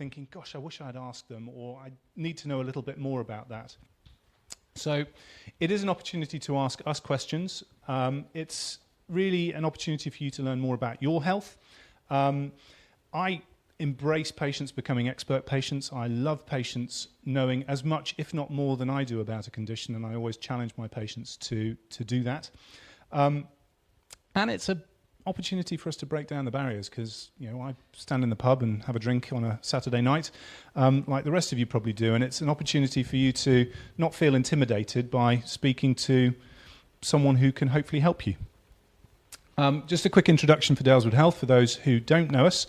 thinking, gosh, I wish I'd asked them, or I need to know a little bit more about that. So it is an opportunity to ask us questions. It's really an opportunity for you to learn more about your health. I embrace patients becoming expert patients. I love patients knowing as much, if not more, than I do about a condition, and I always challenge my patients to do that. And it's an opportunity for us to break down the barriers, because I stand in the pub and have a drink on a Saturday night, like the rest of you probably do, and it's an opportunity for you to not feel intimidated by speaking to someone who can hopefully help you. Just a quick introduction for Daleswood Health for those who don't know us.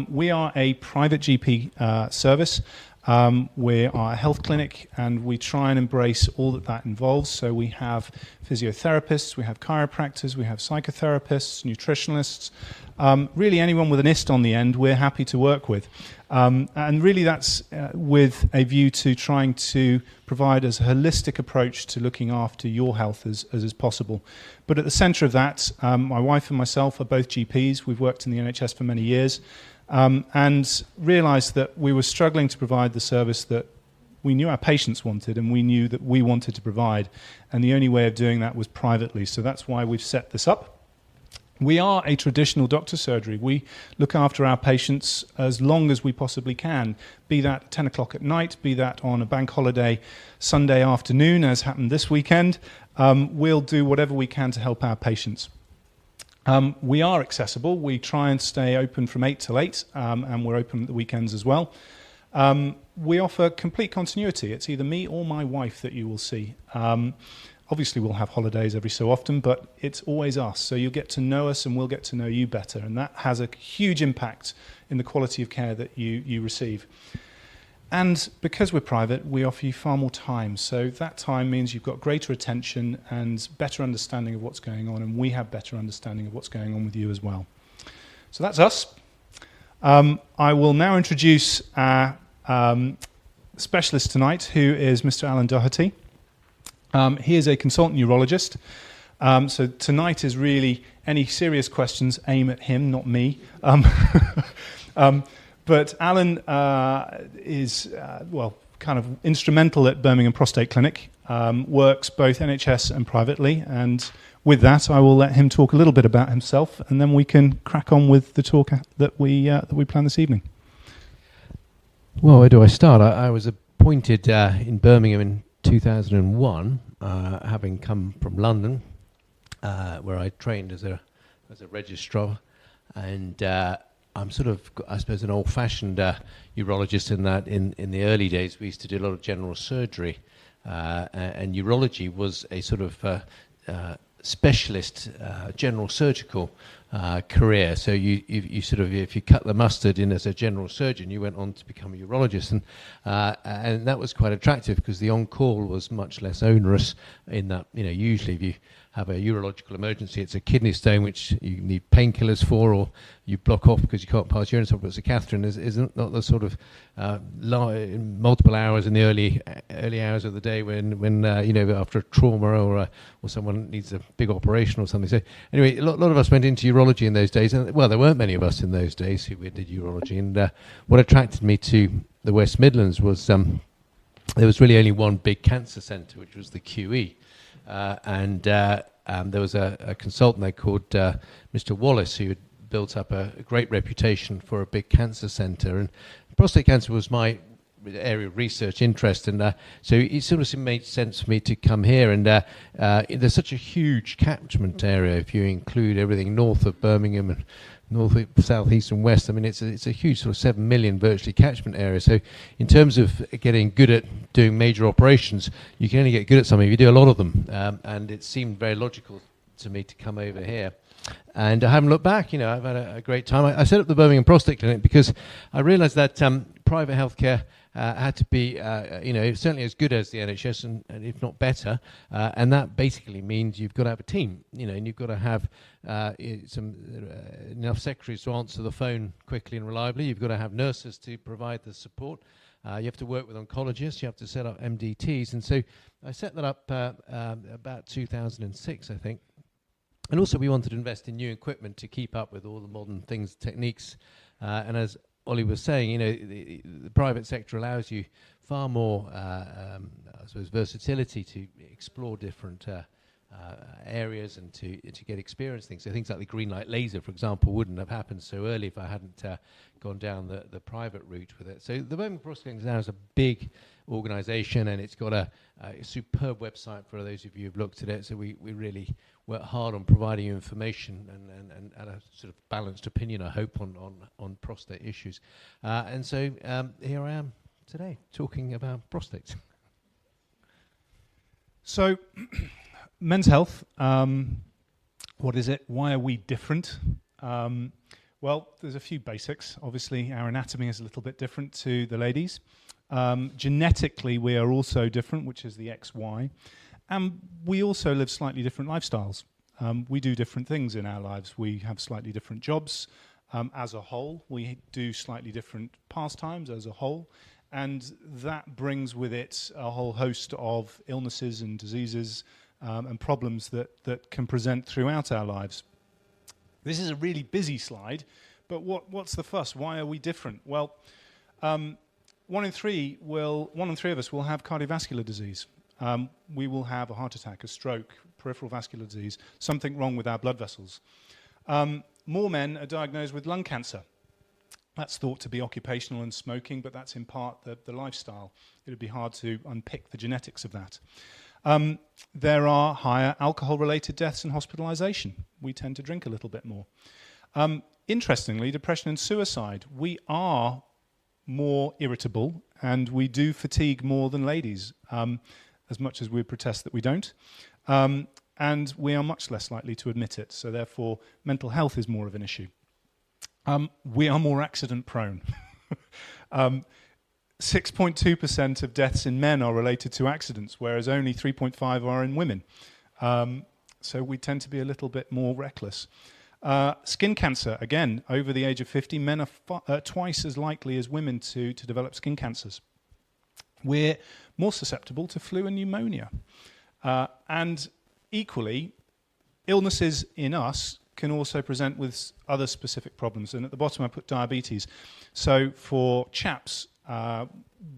We are a private GP service. We are a health clinic, and we try and embrace all that involves. So we have physiotherapists, we have chiropractors, we have psychotherapists, nutritionalists, really anyone with an ist on the end we're happy to work with. And really that's with a view to trying to provide as a holistic approach to looking after your health as is possible. But at the centre of that, my wife and myself are both GPs. We've worked in the NHS for many years. And realised that we were struggling to provide the service that we knew our patients wanted and we knew that we wanted to provide, and the only way of doing that was privately. So that's why we've set this up. We are a traditional doctor's surgery. We look after our patients as long as we possibly can, be that 10 o'clock at night, be that on a bank holiday Sunday afternoon, as happened this weekend. We'll do whatever we can to help our patients. We are accessible. We try and stay open from 8 till 8, and we're open at the weekends as well. We offer complete continuity. It's either me or my wife that you will see. Obviously, we'll have holidays every so often, but it's always us. So you'll get to know us and we'll get to know you better. And that has a huge impact in the quality of care that you receive. And because we're private, we offer you far more time. So that time means you've got greater attention and better understanding of what's going on, and we have better understanding of what's going on with you as well. So that's us. I will now introduce our specialist tonight, who is Mr. Alan Doherty. He is a consultant urologist. So tonight is really any serious questions aim at him, not me. But Alan is, kind of instrumental at Birmingham Prostate Clinic, works both NHS and privately, and with that I will let him talk a little bit about himself, and then we can crack on with the talk that we plan this evening. Well, where do I start? I was appointed in Birmingham in 2001, having come from London, where I trained as a registrar, and I'm sort of, I suppose, an old-fashioned urologist in that in the early days we used to do a lot of general surgery, and urology was a sort of specialist general surgical career. So you sort of, if you cut the mustard in as a general surgeon, you went on to become a urologist, and that was quite attractive because the on-call was much less onerous in that, usually if you have a urological emergency, it's a kidney stone which you need painkillers for, or you block off because you can't pass urine, so it's a catheter, and is not the sort of multiple hours in the early hours of the day when after a trauma or someone needs a big operation or something. So anyway, a lot of us went into urology in those days, and well, there weren't many of us in those days who did urology, and what attracted me to the West Midlands was there was really only one big cancer centre, which was the QE. And there was a consultant there called Mr. Wallace, who had built up a great reputation for a big cancer centre. And prostate cancer was my area of research interest, and so it sort of made sense for me to come here. And there's such a huge catchment area if you include everything north of Birmingham and north, south, east and west. I mean, it's a huge sort of 7 million virtually catchment area. So in terms of getting good at doing major operations, you can only get good at something if you do a lot of them. And it seemed very logical to me to come over here. And I haven't looked back. I've had a great time. I set up the Birmingham Prostate Clinic because I realised that private healthcare had to be, certainly as good as the NHS, and if not better. And that basically means you've got to have a team, and you've got to have enough secretaries to answer the phone quickly and reliably. You've got to have nurses to provide the support. You have to work with oncologists. You have to set up MDTs. And so I set that up about 2006, I think. And also we wanted to invest in new equipment to keep up with all the modern things, techniques. And as Ollie was saying, you know, the private sector allows you far more, I suppose, versatility to explore different areas and to get experience things. So things like the green light laser, for example, wouldn't have happened so early if I hadn't gone down the private route with it. So the Birmingham Prostate now is a big organisation, and it's got a superb website for those of you who've looked at it. So we really work hard on providing you information and a sort of balanced opinion, I hope, on prostate issues. And so here I am today talking about prostate. So, men's health, what is it? Why are we different? Well, there's a few basics. Obviously, our anatomy is a little bit different to the ladies. Genetically, we are also different, which is the XY. And we also live slightly different lifestyles. We do different things in our lives. We have slightly different jobs as a whole. We do slightly different pastimes as a whole. And that brings with it a whole host of illnesses and diseases and problems that can present throughout our lives. This is a really busy slide, but what's the fuss? Why are we different? Well, one in three of us will have cardiovascular disease. We will have a heart attack, a stroke, peripheral vascular disease, something wrong with our blood vessels. More men are diagnosed with lung cancer. That's thought to be occupational and smoking, but that's in part the lifestyle. It would be hard to unpick the genetics of that. There are higher alcohol-related deaths and hospitalisation. We tend to drink a little bit more. Interestingly, depression and suicide. We are more irritable, and we do fatigue more than ladies, as much as we protest that we don't. And we are much less likely to admit it, so therefore mental health is more of an issue. We are more accident-prone. 6.2% of deaths in men are related to accidents, whereas only 3.5% are in women. So we tend to be a little bit more reckless. Skin cancer, again, over the age of 50, men are twice as likely as women to develop skin cancers. We're more susceptible to flu and pneumonia. And equally, illnesses in us can also present with other specific problems. And at the bottom I put diabetes. So for chaps,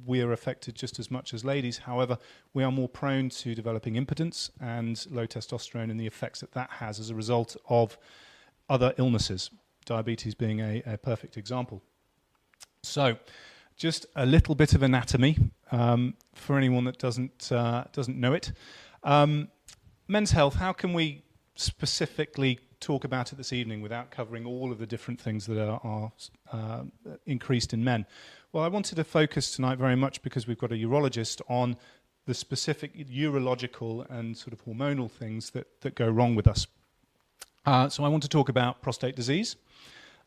we are affected just as much as ladies. However, we are more prone to developing impotence and low testosterone and the effects that has as a result of other illnesses, diabetes being a perfect example. So just a little bit of anatomy for anyone that doesn't know it. Men's health, how can we specifically talk about it this evening without covering all of the different things that are increased in men? Well, I wanted to focus tonight very much, because we've got a urologist, on the specific urological and sort of hormonal things that go wrong with us. So I want to talk about prostate disease.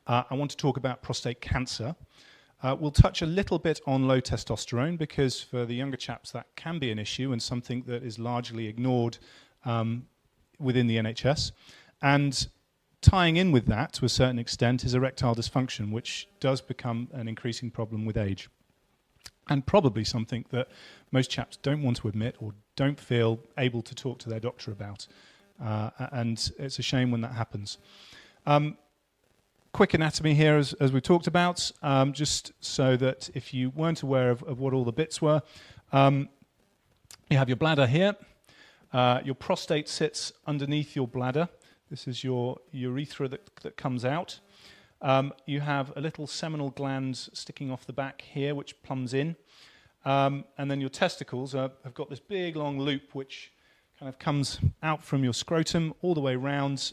I want to talk about prostate cancer. We'll touch a little bit on low testosterone, because for the younger chaps that can be an issue and something that is largely ignored within the NHS. And tying in with that, to a certain extent, is erectile dysfunction, which does become an increasing problem with age. And probably something that most chaps don't want to admit or don't feel able to talk to their doctor about. And it's a shame when that happens. Quick anatomy here, as we talked about, just so that if you weren't aware of what all the bits were. You have your bladder here. Your prostate sits underneath your bladder. This is your urethra that comes out. You have a little seminal gland sticking off the back here, which plumbs in. And then your testicles have got this big long loop, which kind of comes out from your scrotum all the way round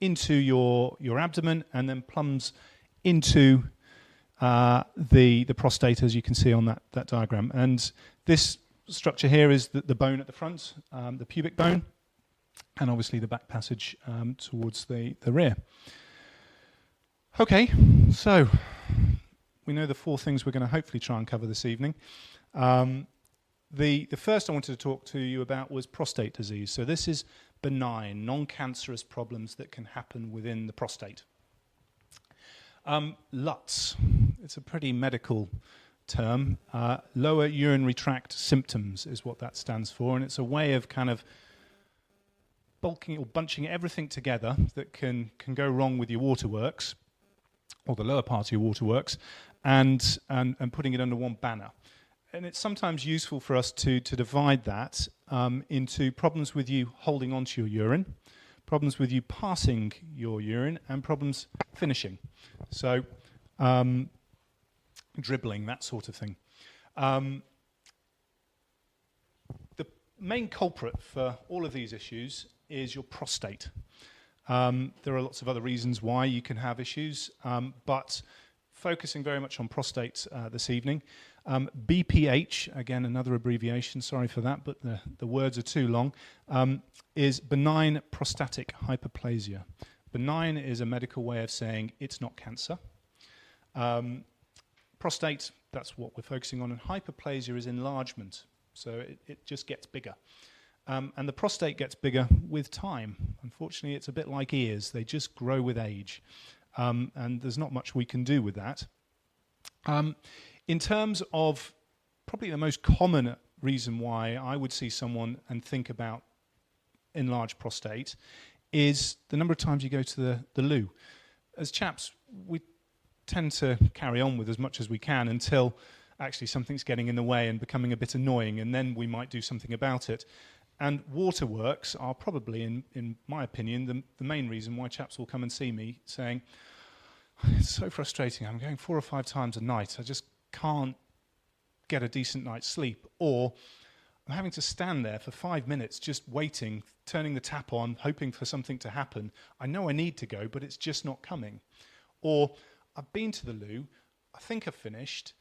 into your abdomen, and then plumbs into the prostate, as you can see on that diagram. And this structure here is the bone at the front, the pubic bone, and obviously the back passage towards the rear. Okay, so we know the four things we're going to hopefully try and cover this evening. The first I wanted to talk to you about was prostate disease. So this is benign, non-cancerous problems that can happen within the prostate. LUTS, it's a pretty medical term. Lower urinary tract symptoms is what that stands for, and it's a way of kind of bulking or bunching everything together that can go wrong with your waterworks, or the lower part of your waterworks, and putting it under one banner. And it's sometimes useful for us to divide that into problems with you holding onto your urine, problems with you passing your urine, and problems finishing. So dribbling, that sort of thing. The main culprit for all of these issues is your prostate. There are lots of other reasons why you can have issues, but focusing very much on prostate this evening. BPH, again, another abbreviation, sorry for that, but the words are too long, is benign prostatic hyperplasia. Benign is a medical way of saying it's not cancer. Prostate, that's what we're focusing on, and hyperplasia is enlargement, so it just gets bigger. And the prostate gets bigger with time. Unfortunately, it's a bit like ears. They just grow with age. And there's not much we can do with that. In terms of probably the most common reason why I would see someone and think about enlarged prostate is the number of times you go to the loo. As chaps, we tend to carry on with as much as we can until actually something's getting in the way and becoming a bit annoying, and then we might do something about it. And waterworks are probably, in my opinion, the main reason why chaps will come and see me saying, it's so frustrating, I'm going 4 or 5 times a night, I just can't get a decent night's sleep. Or I'm having to stand there for 5 minutes just waiting, turning the tap on, hoping for something to happen. I know I need to go, but it's just not coming. Or I've been to the loo, I think I've finished,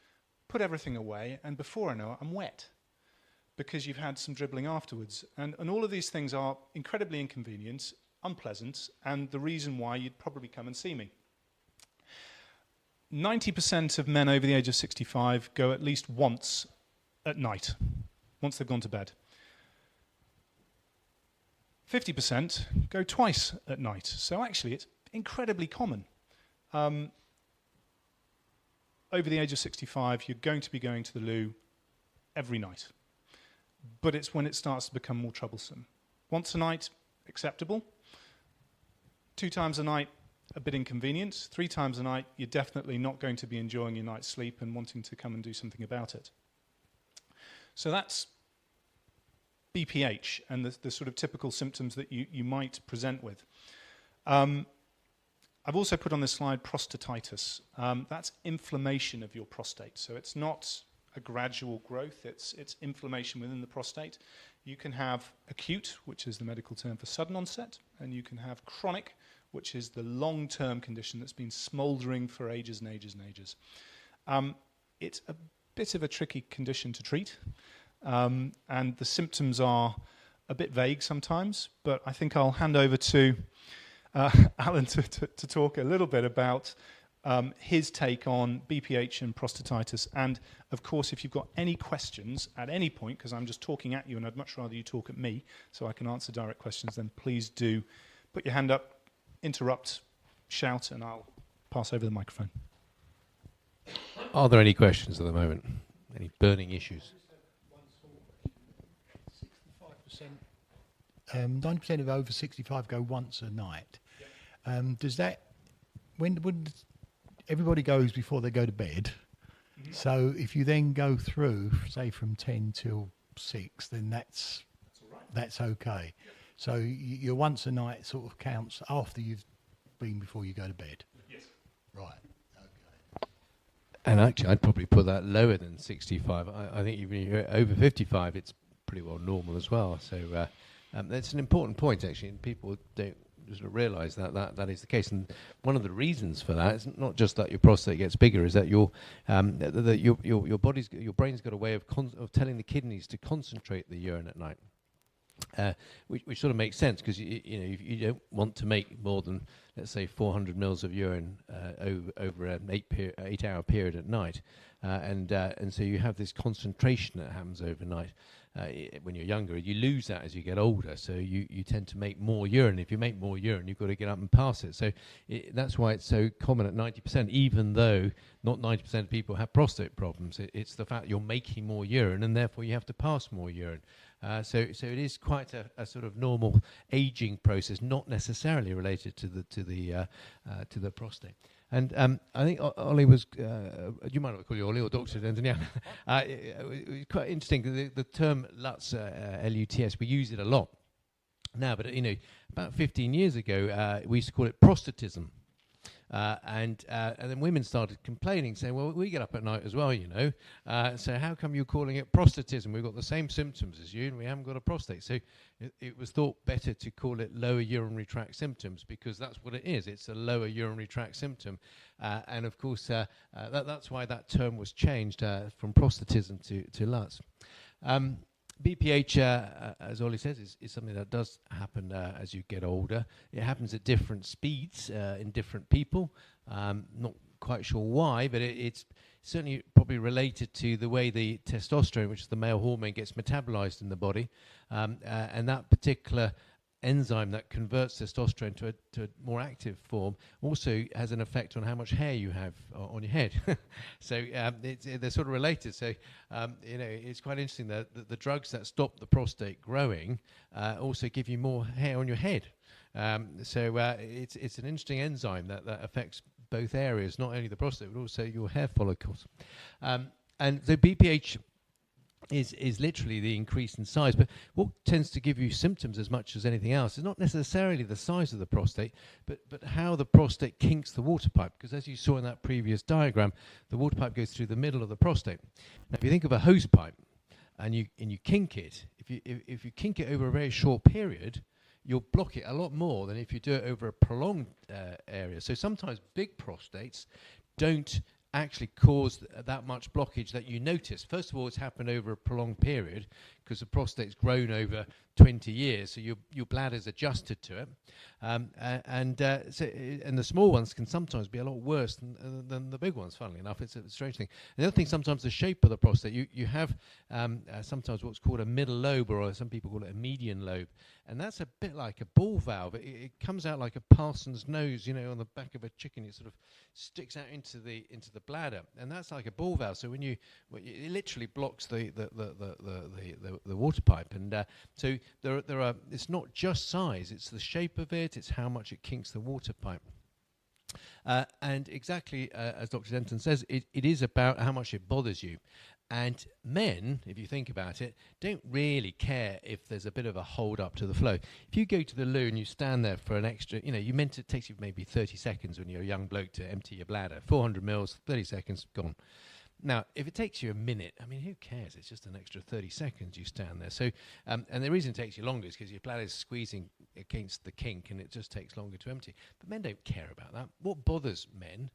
put everything away, and before I know it, I'm wet, because you've had some dribbling afterwards. And all of these things are incredibly inconvenient, unpleasant, and the reason why you'd probably come and see me. 90% of men over the age of 65 go at least once at night, once they've gone to bed. 50% go twice at night. So actually, it's incredibly common. Over the age of 65, you're going to be going to the loo every night. But it's when it starts to become more troublesome. Once a night, acceptable. 2 times a night, a bit inconvenient. 3 times a night, you're definitely not going to be enjoying your night's sleep and wanting to come and do something about it. So that's BPH and the sort of typical symptoms that you might present with. I've also put on this slide prostatitis. That's inflammation of your prostate. So it's not a gradual growth, it's inflammation within the prostate. You can have acute, which is the medical term for sudden onset, and you can have chronic, which is the long-term condition that's been smouldering for ages and ages and ages. It's a bit of a tricky condition to treat, and the symptoms are a bit vague sometimes, but I think I'll hand over to Alan to talk a little bit about his take on BPH and prostatitis. And of course, if you've got any questions at any point, because I'm just talking at you and I'd much rather you talk at me so I can answer direct questions, then please do put your hand up, interrupt, shout, and I'll pass over the microphone. Are there any questions at the moment? Any burning issues? 90% of over 65 go once a night. Does that, when everybody goes before they go to bed, so if you then go through, say from 10 till 6, then that's okay. Yep. So your once a night sort of counts after you've been before you go to bed. Yes. Right. Okay. And actually, I'd probably put that lower than 65. I think even if you're over 55, it's pretty well normal as well. So that's an important point, actually, and people don't sort of realise that is the case. And one of the reasons for that is not just that your prostate gets bigger, is that your brain's got a way of telling the kidneys to concentrate the urine at night. Which sort of makes sense, because you don't want to make more than, let's say, 400 mils of urine over an 8-hour period at night, and so you have this concentration that happens overnight. When you're younger, you lose that as you get older, so you tend to make more urine. If you make more urine, you've got to get up and pass it. So that's why it's so common at 90%, even though not 90% of people have prostate problems. It's the fact you're making more urine, and therefore you have to pass more urine. So it is quite a sort of normal aging process, not necessarily related to the prostate. And I think Ollie was, do you mind if I call you Ollie or Dr. Denton? Yeah. It was quite interesting, the term LUTS, L-U-T-S, we use it a lot now, but about 15 years ago, we used to call it prostatism. And then women started complaining, saying, well, we get up at night as well, so how come you're calling it prostatism? We've got the same symptoms as you and we haven't got a prostate. So it was thought better to call it lower urinary tract symptoms, because that's what it is. It's a lower urinary tract symptom. And of course, that's why that term was changed from prostatism to LUTS. BPH, as Ollie says, is something that does happen as you get older. It happens at different speeds in different people. Not quite sure why, but it's certainly probably related to the way the testosterone, which is the male hormone, gets metabolized in the body. And that particular enzyme that converts testosterone to a more active form also has an effect on how much hair you have on your head. So they're sort of related. So it's quite interesting that the drugs that stop the prostate growing also give you more hair on your head. So it's an interesting enzyme that affects both areas, not only the prostate but also your hair follicles. And the BPH is literally the increase in size. But what tends to give you symptoms as much as anything else is not necessarily the size of the prostate, but how the prostate kinks the water pipe. Because as you saw in that previous diagram, the water pipe goes through the middle of the prostate. Now, if you think of a hose pipe and you kink it, if you kink it over a very short period, you'll block it a lot more than if you do it over a prolonged area. So sometimes big prostates don't actually cause that much blockage that you notice. First of all, it's happened over a prolonged period because the prostate's grown over 20 years, so your bladder's adjusted to it. And the small ones can sometimes be a lot worse than the big ones, funnily enough. It's a strange thing. And the other thing, sometimes the shape of the prostate, you have sometimes what's called a middle lobe, or some people call it a median lobe. And that's a bit like a ball valve. It comes out like a parson's nose, on the back of a chicken. It sort of sticks out into the bladder, and that's like a ball valve. So when it literally blocks the water pipe, and so there are. It's not just size; it's the shape of it. It's how much it kinks the water pipe. And exactly as Dr. Denton says, it is about how much it bothers you. And men, if you think about it, don't really care if there's a bit of a hold up to the flow. If you go to the loo and you stand there for an extra, it takes you maybe 30 seconds when you're a young bloke to empty your bladder. 400 mils, 30 seconds, gone. Now, if it takes you a minute, who cares? It's just an extra 30 seconds you stand there. So, and the reason it takes you longer is because your bladder is squeezing against the kink and it just takes longer to empty. But men don't care about that. What bothers men,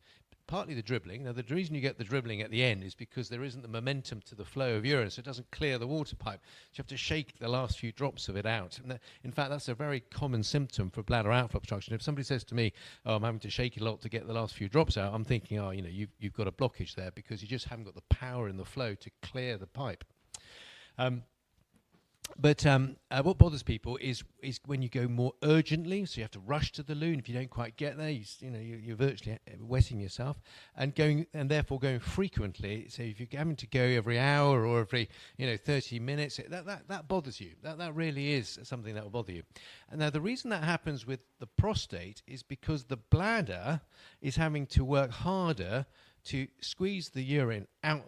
partly the dribbling. Now, the reason you get the dribbling at the end is because there isn't the momentum to the flow of urine, so it doesn't clear the water pipe. So you have to shake the last few drops of it out. And in fact, that's a very common symptom for bladder outflow obstruction. If somebody says to me, I'm having to shake it a lot to get the last few drops out, I'm thinking, you've got a blockage there because you just haven't got the power in the flow to clear the pipe. But what bothers people is when you go more urgently, so you have to rush to the loo, and if you don't quite get there, you're virtually wetting yourself, and therefore going frequently. So if you're having to go every hour or every 30 minutes, that bothers you. That really is something that will bother you. And now the reason that happens with the prostate is because the bladder is having to work harder to squeeze the urine out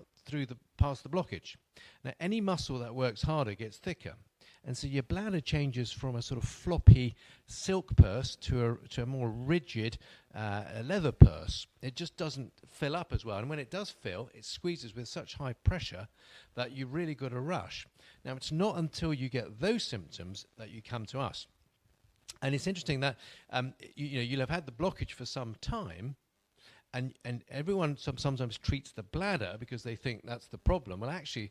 past the blockage. Now, any muscle that works harder gets thicker. And so your bladder changes from a sort of floppy silk purse to a more rigid leather purse. It just doesn't fill up as well. And when it does fill, it squeezes with such high pressure that you've really got a rush. Now, it's not until you get those symptoms that you come to us. And it's interesting that you'll have had the blockage for some time, and everyone sometimes treats the bladder because they think that's the problem. Well, actually,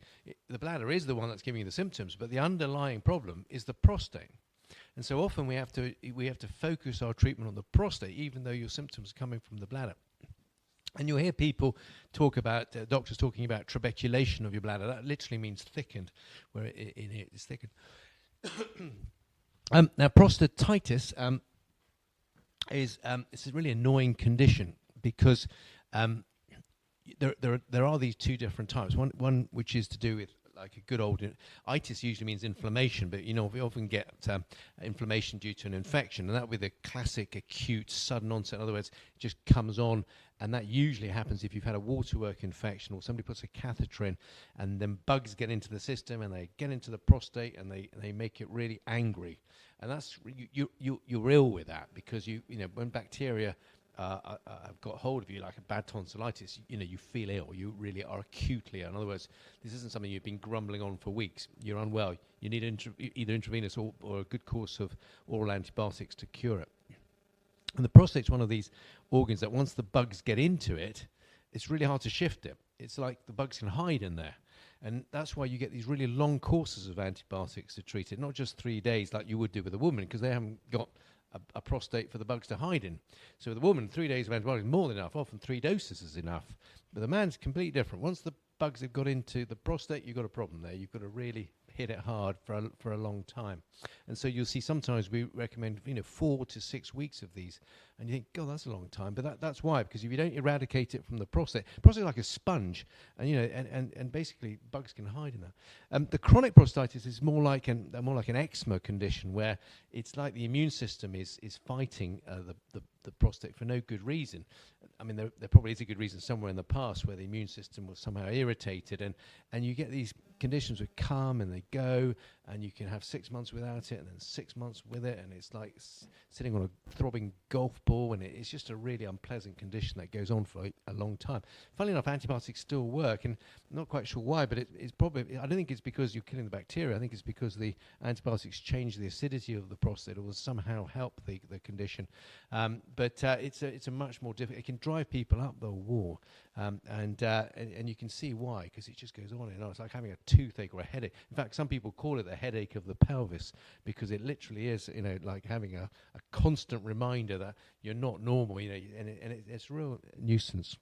the bladder is the one that's giving you the symptoms, but the underlying problem is the prostate. And so often we have to focus our treatment on the prostate, even though your symptoms are coming from the bladder. And you'll hear people talk about, doctors talking about trabeculation of your bladder. That literally means thickened, where in here it's thickened. Now, prostatitis is it's a really annoying condition, because there are these two different types. One which is to do with like a good old itis usually means inflammation, but we often get inflammation due to an infection, and that would be the classic acute sudden onset. In other words, it just comes on, and that usually happens if you've had a waterwork infection or somebody puts a catheter in, and then bugs get into the system and they get into the prostate and they make it really angry, and that's you're ill with that, because when bacteria have got hold of you, like a bad tonsillitis, you feel ill. You really are acutely ill. In other words, this isn't something you've been grumbling on for weeks. You're unwell. You need either intravenous or a good course of oral antibiotics to cure it. And the prostate's one of these organs that once the bugs get into it, it's really hard to shift it. It's like the bugs can hide in there. And that's why you get these really long courses of antibiotics to treat it, not just 3 days like you would do with a woman, because they haven't got a prostate for the bugs to hide in. So with a woman, 3 days of antibiotics is more than enough. Often 3 doses is enough. But the man's completely different. Once the bugs have got into the prostate, you've got a problem there. You've got to really hit it hard for a long time. And so you'll see sometimes we recommend 4 to 6 weeks of these, and you think, God, that's a long time. But that's why, because if you don't eradicate it from the prostate is like a sponge, and and basically bugs can hide in that. The chronic prostatitis is more like an eczema condition, where it's like the immune system is fighting the prostate for no good reason. I mean, there probably is a good reason somewhere in the past where the immune system was somehow irritated, and you get these conditions that come and they go, and you can have 6 months without it and then 6 months with it, and it's like sitting on a throbbing golf ball, and it's just a really unpleasant condition that goes on for a long time. Funnily enough, antibiotics still work, and I'm not quite sure why, but it's probably, I don't think it's because you're killing the bacteria. I think it's because the antibiotics change the acidity of the prostate or somehow help the condition. But it's a much more difficult. It can drive people up the wall, and you can see why, because it just goes on and on. It's like having a toothache or a headache. In fact, some people call it the headache of the pelvis, because it literally is, like having a constant reminder that you're not normal, and it's a real nuisance.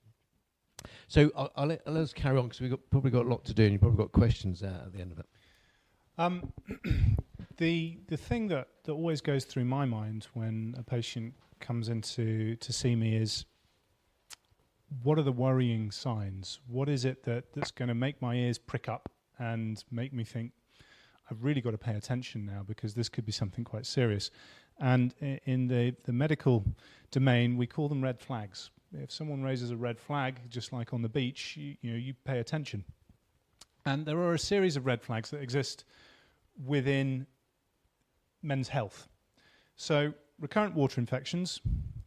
So I'll let us carry on, because we've probably got a lot to do, and you've probably got questions at the end of it. The thing that always goes through my mind when a patient comes in to see me is, what are the worrying signs? What is it that's going to make my ears prick up and make me think, I've really got to pay attention now, because this could be something quite serious? And in the medical domain, we call them red flags. If someone raises a red flag, just like on the beach, you pay attention. And there are a series of red flags that exist within men's health. So recurrent water infections,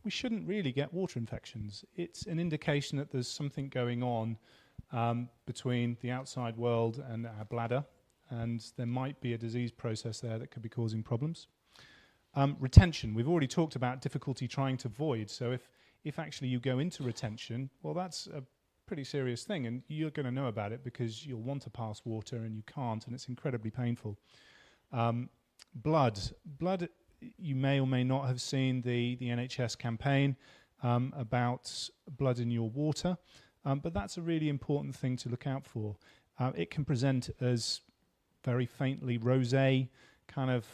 we shouldn't really get water infections. It's an indication that there's something going on between the outside world and our bladder, and there might be a disease process there that could be causing problems. Retention, we've already talked about difficulty trying to void. So if actually you go into retention, well, that's a pretty serious thing, and you're going to know about it because you'll want to pass water and you can't, and it's incredibly painful. Blood, you may or may not have seen the NHS campaign about blood in your water, but that's a really important thing to look out for. It can present as very faintly rosé kind of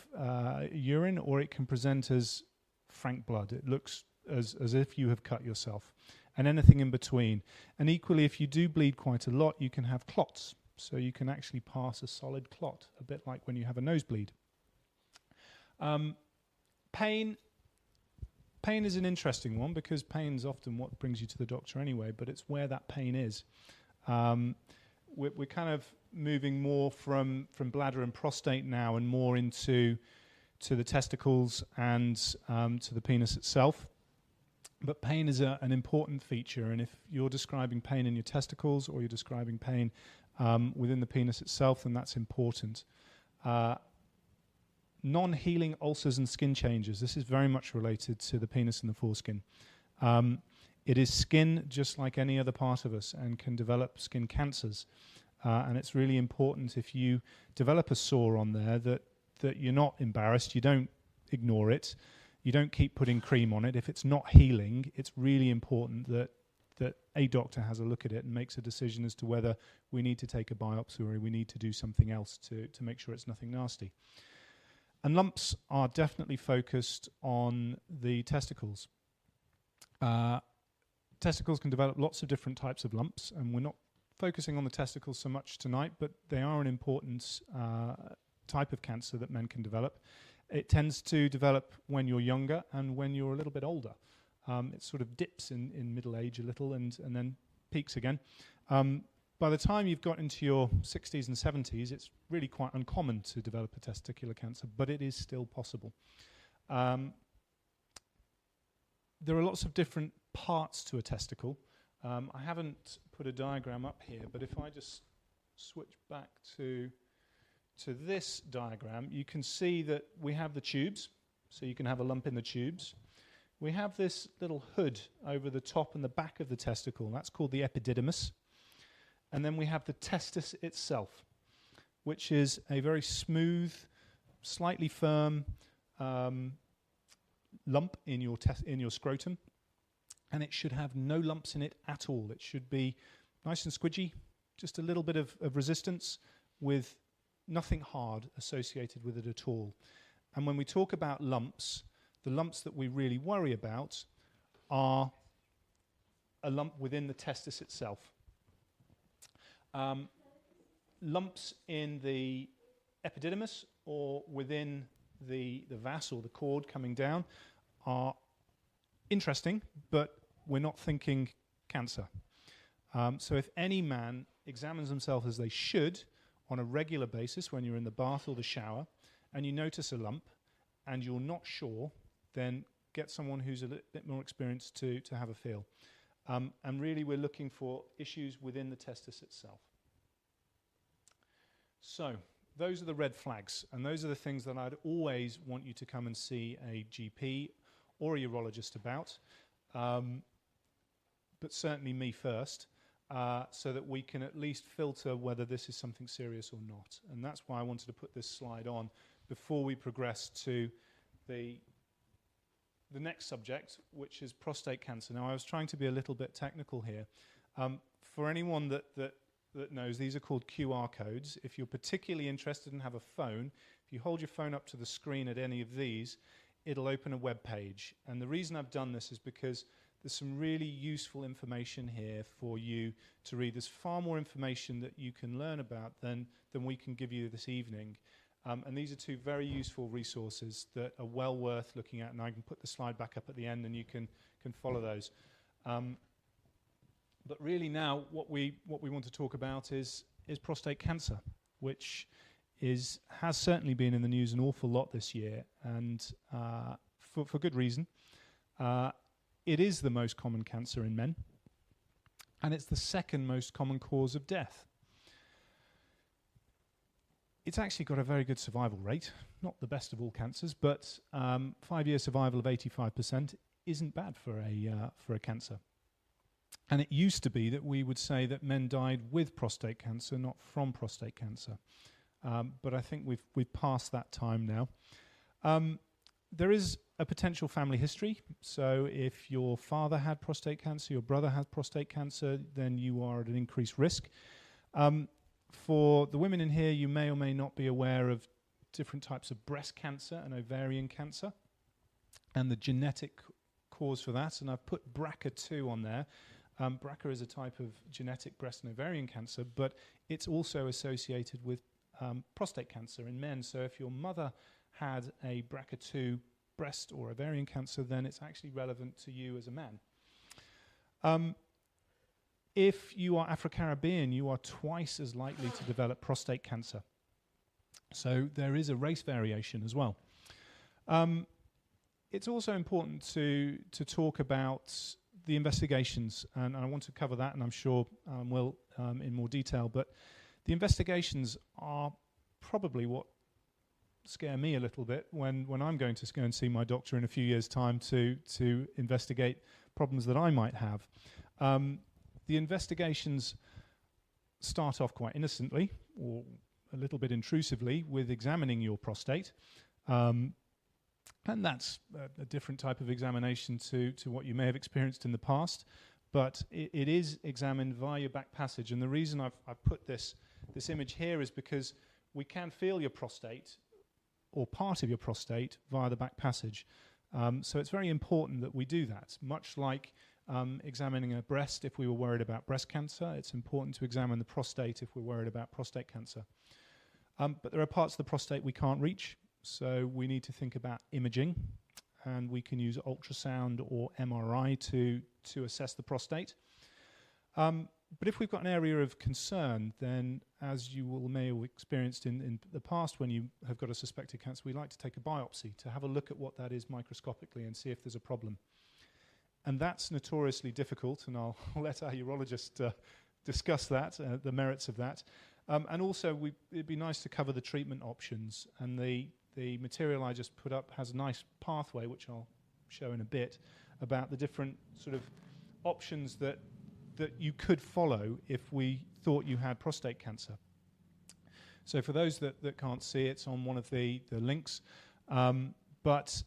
urine, or it can present as frank blood. It looks as if you have cut yourself, and anything in between. And equally, if you do bleed quite a lot, you can have clots. So you can actually pass a solid clot, a bit like when you have a nosebleed. Pain is an interesting one, because pain's often what brings you to the doctor anyway, but it's where that pain is. We're kind of moving more from bladder and prostate now, and more into the testicles and to the penis itself. But pain is an important feature, and if you're describing pain in your testicles or you're describing pain within the penis itself, then that's important. Non-healing ulcers and skin changes. This is very much related to the penis and the foreskin. It is skin just like any other part of us, and can develop skin cancers. And it's really important, if you develop a sore on there, that you're not embarrassed. You don't ignore it. You don't keep putting cream on it. If it's not healing, it's really important that a doctor has a look at it and makes a decision as to whether we need to take a biopsy or we need to do something else to make sure it's nothing nasty. And lumps are definitely focused on the testicles. Testicles can develop lots of different types of lumps, and we're not focusing on the testicles so much tonight, but they are an important type of cancer that men can develop. It tends to develop when you're younger and when you're a little bit older. It sort of dips in middle age a little and then peaks again. By the time you've got into your 60s and 70s, it's really quite uncommon to develop a testicular cancer, but it is still possible. There are lots of different parts to a testicle. I haven't put a diagram up here, but if I just switch back to this diagram, you can see that we have the tubes, so you can have a lump in the tubes. We have this little hood over the top and the back of the testicle, that's called the epididymis. And then we have the testis itself, which is a very smooth, slightly firm lump in your scrotum, and it should have no lumps in it at all. It should be nice and squidgy, just a little bit of resistance with nothing hard associated with it at all. And when we talk about lumps, the lumps that we really worry about are a lump within the testis itself. Lumps in the epididymis or within the vas or the cord coming down are interesting, but we're not thinking cancer. So if any man examines himself as they should on a regular basis when you're in the bath or the shower and you notice a lump and you're not sure, then get someone who's a little bit more experienced to have a feel. And really we're looking for issues within the testis itself. So those are the red flags, and those are the things that I'd always want you to come and see a GP or a urologist about, but certainly me first, so that we can at least filter whether this is something serious or not. And that's why I wanted to put this slide on before we progress to the next subject, which is prostate cancer. Now, I was trying to be a little bit technical here. For anyone that knows, these are called QR codes. If you're particularly interested and have a phone, if you hold your phone up to the screen at any of these, it'll open a web page. And the reason I've done this is because there's some really useful information here for you to read. There's far more information that you can learn about than we can give you this evening. And these are two very useful resources that are well worth looking at. And I can put the slide back up at the end and you can follow those. But really now what we want to talk about is prostate cancer, which has certainly been in the news an awful lot this year, and for good reason. It is the most common cancer in men, and it's the second most common cause of death. It's actually got a very good survival rate, not the best of all cancers, but 5-year survival of 85% isn't bad for a cancer. And it used to be that we would say that men died with prostate cancer, not from prostate cancer. But I think we've passed that time now. There is a potential family history. So if your father had prostate cancer, your brother had prostate cancer, then you are at an increased risk. For the women in here, you may or may not be aware of different types of breast cancer and ovarian cancer and the genetic cause for that. And I've put BRCA2 on there. BRCA is a type of genetic breast and ovarian cancer, but it's also associated with prostate cancer in men. So if your mother had a BRCA2 breast or ovarian cancer, then it's actually relevant to you as a man. If you are Afro-Caribbean, you are twice as likely to develop prostate cancer. So there is a race variation as well. It's also important to talk about the investigations, and I want to cover that, and I'm sure will in more detail, but the investigations are probably what scare me a little bit when I'm going to go and see my doctor in a few years' time to investigate problems that I might have. The investigations start off quite innocently, or a little bit intrusively, with examining your prostate. And that's a different type of examination to what you may have experienced in the past, but it is examined via your back passage. And the reason I've put this image here is because we can feel your prostate or part of your prostate via the back passage. So it's very important that we do that, much like examining a breast if we were worried about breast cancer. It's important to examine the prostate if we're worried about prostate cancer. But there are parts of the prostate we can't reach, so we need to think about imaging, and we can use ultrasound or MRI to assess the prostate. But if we've got an area of concern, then as you may have experienced in the past when you have got a suspected cancer, we like to take a biopsy to have a look at what that is microscopically and see if there's a problem. And that's notoriously difficult, and I'll let our urologist discuss that, the merits of that. And also, it'd be nice to cover the treatment options. And the material I just put up has a nice pathway, which I'll show in a bit, about the different sort of options that you could follow if we thought you had prostate cancer. So for those that can't see, it's on one of the links. But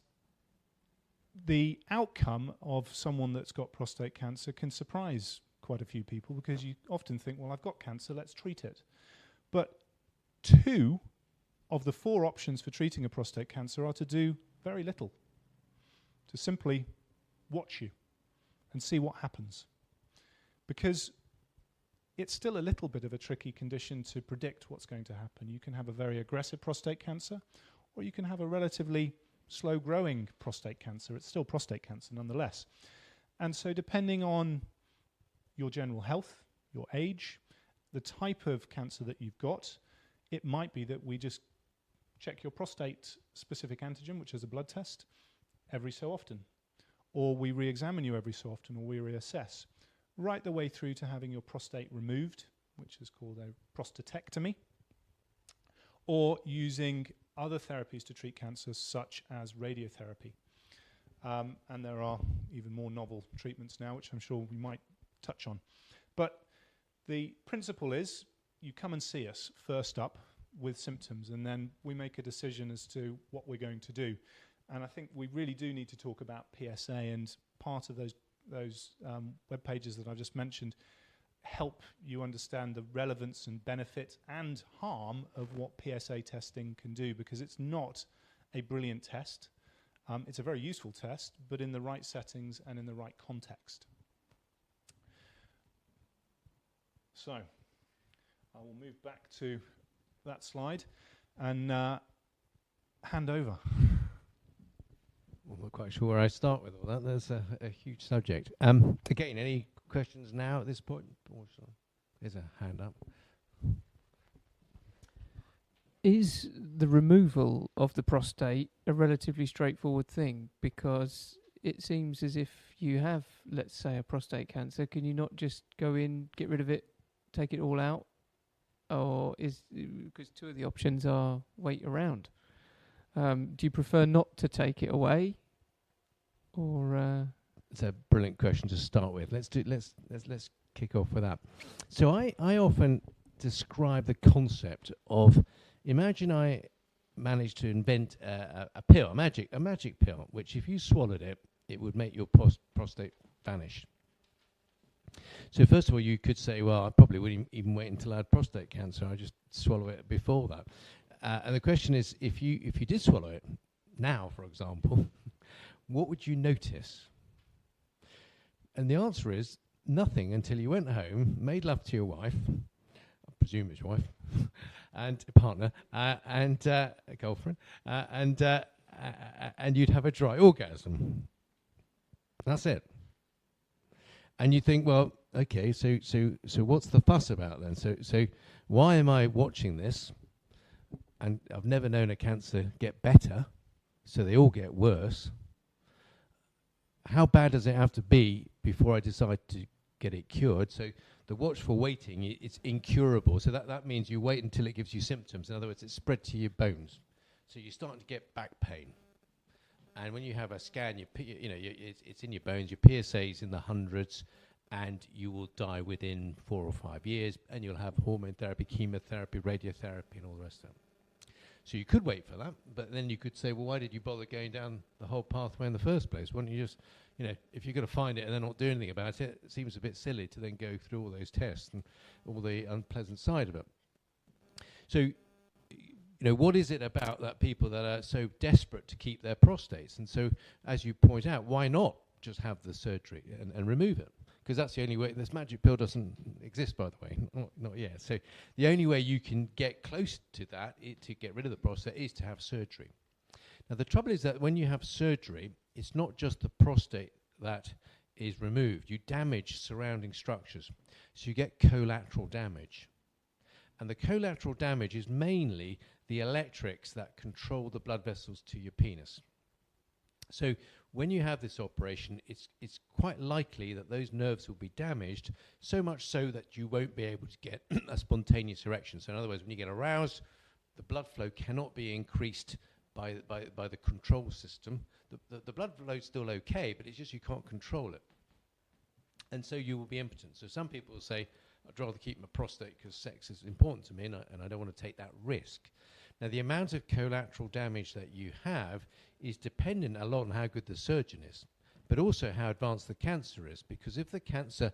the outcome of someone that's got prostate cancer can surprise quite a few people, because you often think, well, I've got cancer, let's treat it. But 2 of the 4 options for treating a prostate cancer are to do very little, to simply watch you and see what happens. Because it's still a little bit of a tricky condition to predict what's going to happen. You can have a very aggressive prostate cancer, or you can have a relatively slow-growing prostate cancer. It's still prostate cancer nonetheless. And so depending on your general health, your age, the type of cancer that you've got, it might be that we just check your prostate-specific antigen, which is a blood test, every so often. Or we re-examine you every so often, or we reassess. Right the way through to having your prostate removed, which is called a prostatectomy, or using other therapies to treat cancer, such as radiotherapy. And there are even more novel treatments now, which I'm sure we might touch on. But the principle is you come and see us first up with symptoms, and then we make a decision as to what we're going to do. And I think we really do need to talk about PSA, and part of those web pages that I've just mentioned help you understand the relevance and benefit and harm of what PSA testing can do, because it's not a brilliant test. It's a very useful test, but in the right settings and in the right context. So I will move back to that slide and hand over. I'm not quite sure where I start with all that. There's a huge subject. Again, any questions now at this point? There's a hand up. Is the removal of the prostate a relatively straightforward thing? Because it seems as if you have, let's say, a prostate cancer, can you not just go in, get rid of it, take it all out? Or because 2 of the options are wait around. Do you prefer not to take it away, or? It's a brilliant question to start with. Let's kick off with that. So I often describe the concept of, imagine I managed to invent a pill, a magic pill, which if you swallowed it, it would make your prostate vanish. So first of all, you could say, well, I probably wouldn't even wait until I had prostate cancer. I just swallow it before that. And the question is, if you did swallow it now, for example, what would you notice? And the answer is nothing until you went home, made love to your wife, I presume it's wife, and a partner, and a girlfriend, and you'd have a dry orgasm. That's it. And you think, well, okay, so what's the fuss about then? So why am I watching this? And I've never known a cancer get better, so they all get worse. How bad does it have to be before I decide to get it cured? So the watchful waiting, it's incurable. So that means you wait until it gives you symptoms. In other words, it's spread to your bones. So you're starting to get back pain. And when you have a scan, it's in your bones, your PSA's in the hundreds, and you will die within 4 or 5 years, and you'll have hormone therapy, chemotherapy, radiotherapy, and all the rest of it. So you could wait for that, but then you could say, well, why did you bother going down the whole pathway in the first place? Why don't you just, if you're going to find it and then not do anything about it, it seems a bit silly to then go through all those tests and all the unpleasant side of it. So, what is it about that people that are so desperate to keep their prostates? And so, as you point out, why not just have the surgery and remove it, because that's the only way. This magic pill doesn't exist, by the way, not yet. So the only way you can get close to that, to get rid of the prostate, is to have surgery. Now the trouble is that when you have surgery, it's not just the prostate that is removed. You damage surrounding structures, so you get collateral damage. And the collateral damage is mainly the electrics that control the blood vessels to your penis. So when you have this operation, it's quite likely that those nerves will be damaged, so much so that you won't be able to get a spontaneous erection. So in other words, when you get aroused, the blood flow cannot be increased by the control system. The blood flow is still okay, but it's just you can't control it. And so you will be impotent. So some people will say, I'd rather keep my prostate because sex is important to me and I don't want to take that risk. Now, the amount of collateral damage that you have is dependent a lot on how good the surgeon is, but also how advanced the cancer is. Because if the cancer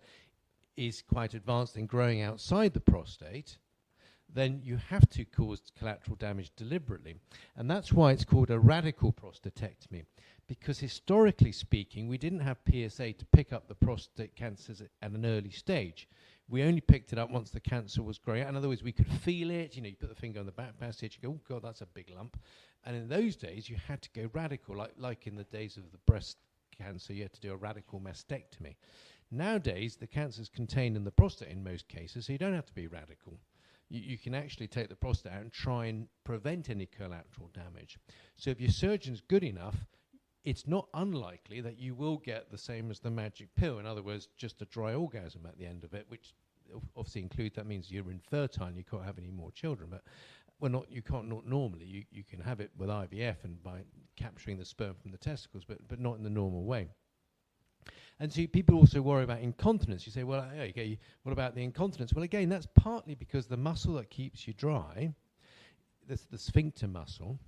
is quite advanced and growing outside the prostate, then you have to cause collateral damage deliberately. And that's why it's called a radical prostatectomy. Because historically speaking, we didn't have PSA to pick up the prostate cancers at an early stage. We only picked it up once the cancer was growing out. In other words, we could feel it. You know, you put the finger on the back passage, you go, oh God, that's a big lump. And in those days, you had to go radical, like in the days of the breast cancer, you had to do a radical mastectomy. Nowadays, the cancer is contained in the prostate in most cases, so you don't have to be radical. You can actually take the prostate out and try and prevent any collateral damage. So if your surgeon's good enough, it's not unlikely that you will get the same as the magic pill. In other words, just a dry orgasm at the end of it, which obviously includes, that means you're infertile and you can't have any more children. But you can't normally. You can have it with IVF and by capturing the sperm from the testicles, but not in the normal way. And so people also worry about incontinence. You say, well, okay, what about the incontinence? Well, again, that's partly because the muscle that keeps you dry, the sphincter muscle,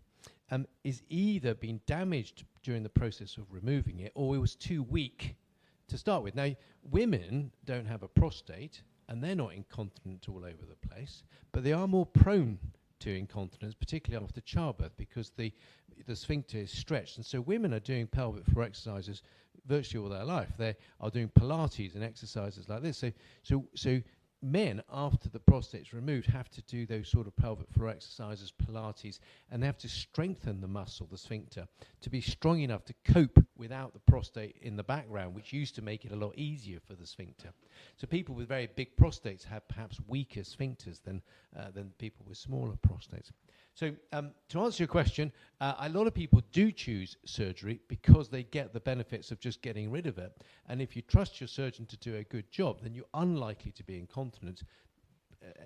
is either been damaged during the process of removing it, or it was too weak to start with. Now, women don't have a prostate, and they're not incontinent all over the place, but they are more prone to incontinence, particularly after childbirth, because the sphincter is stretched. And so women are doing pelvic floor exercises virtually all their life. They are doing Pilates and exercises like this. So men, after the prostate's removed, have to do those sort of pelvic floor exercises, Pilates, and they have to strengthen the muscle, the sphincter, to be strong enough to cope without the prostate in the background, which used to make it a lot easier for the sphincter. So people with very big prostates have perhaps weaker sphincters than people with smaller prostates. So to answer your question, a lot of people do choose surgery because they get the benefits of just getting rid of it. And if you trust your surgeon to do a good job, then you're unlikely to be incontinent.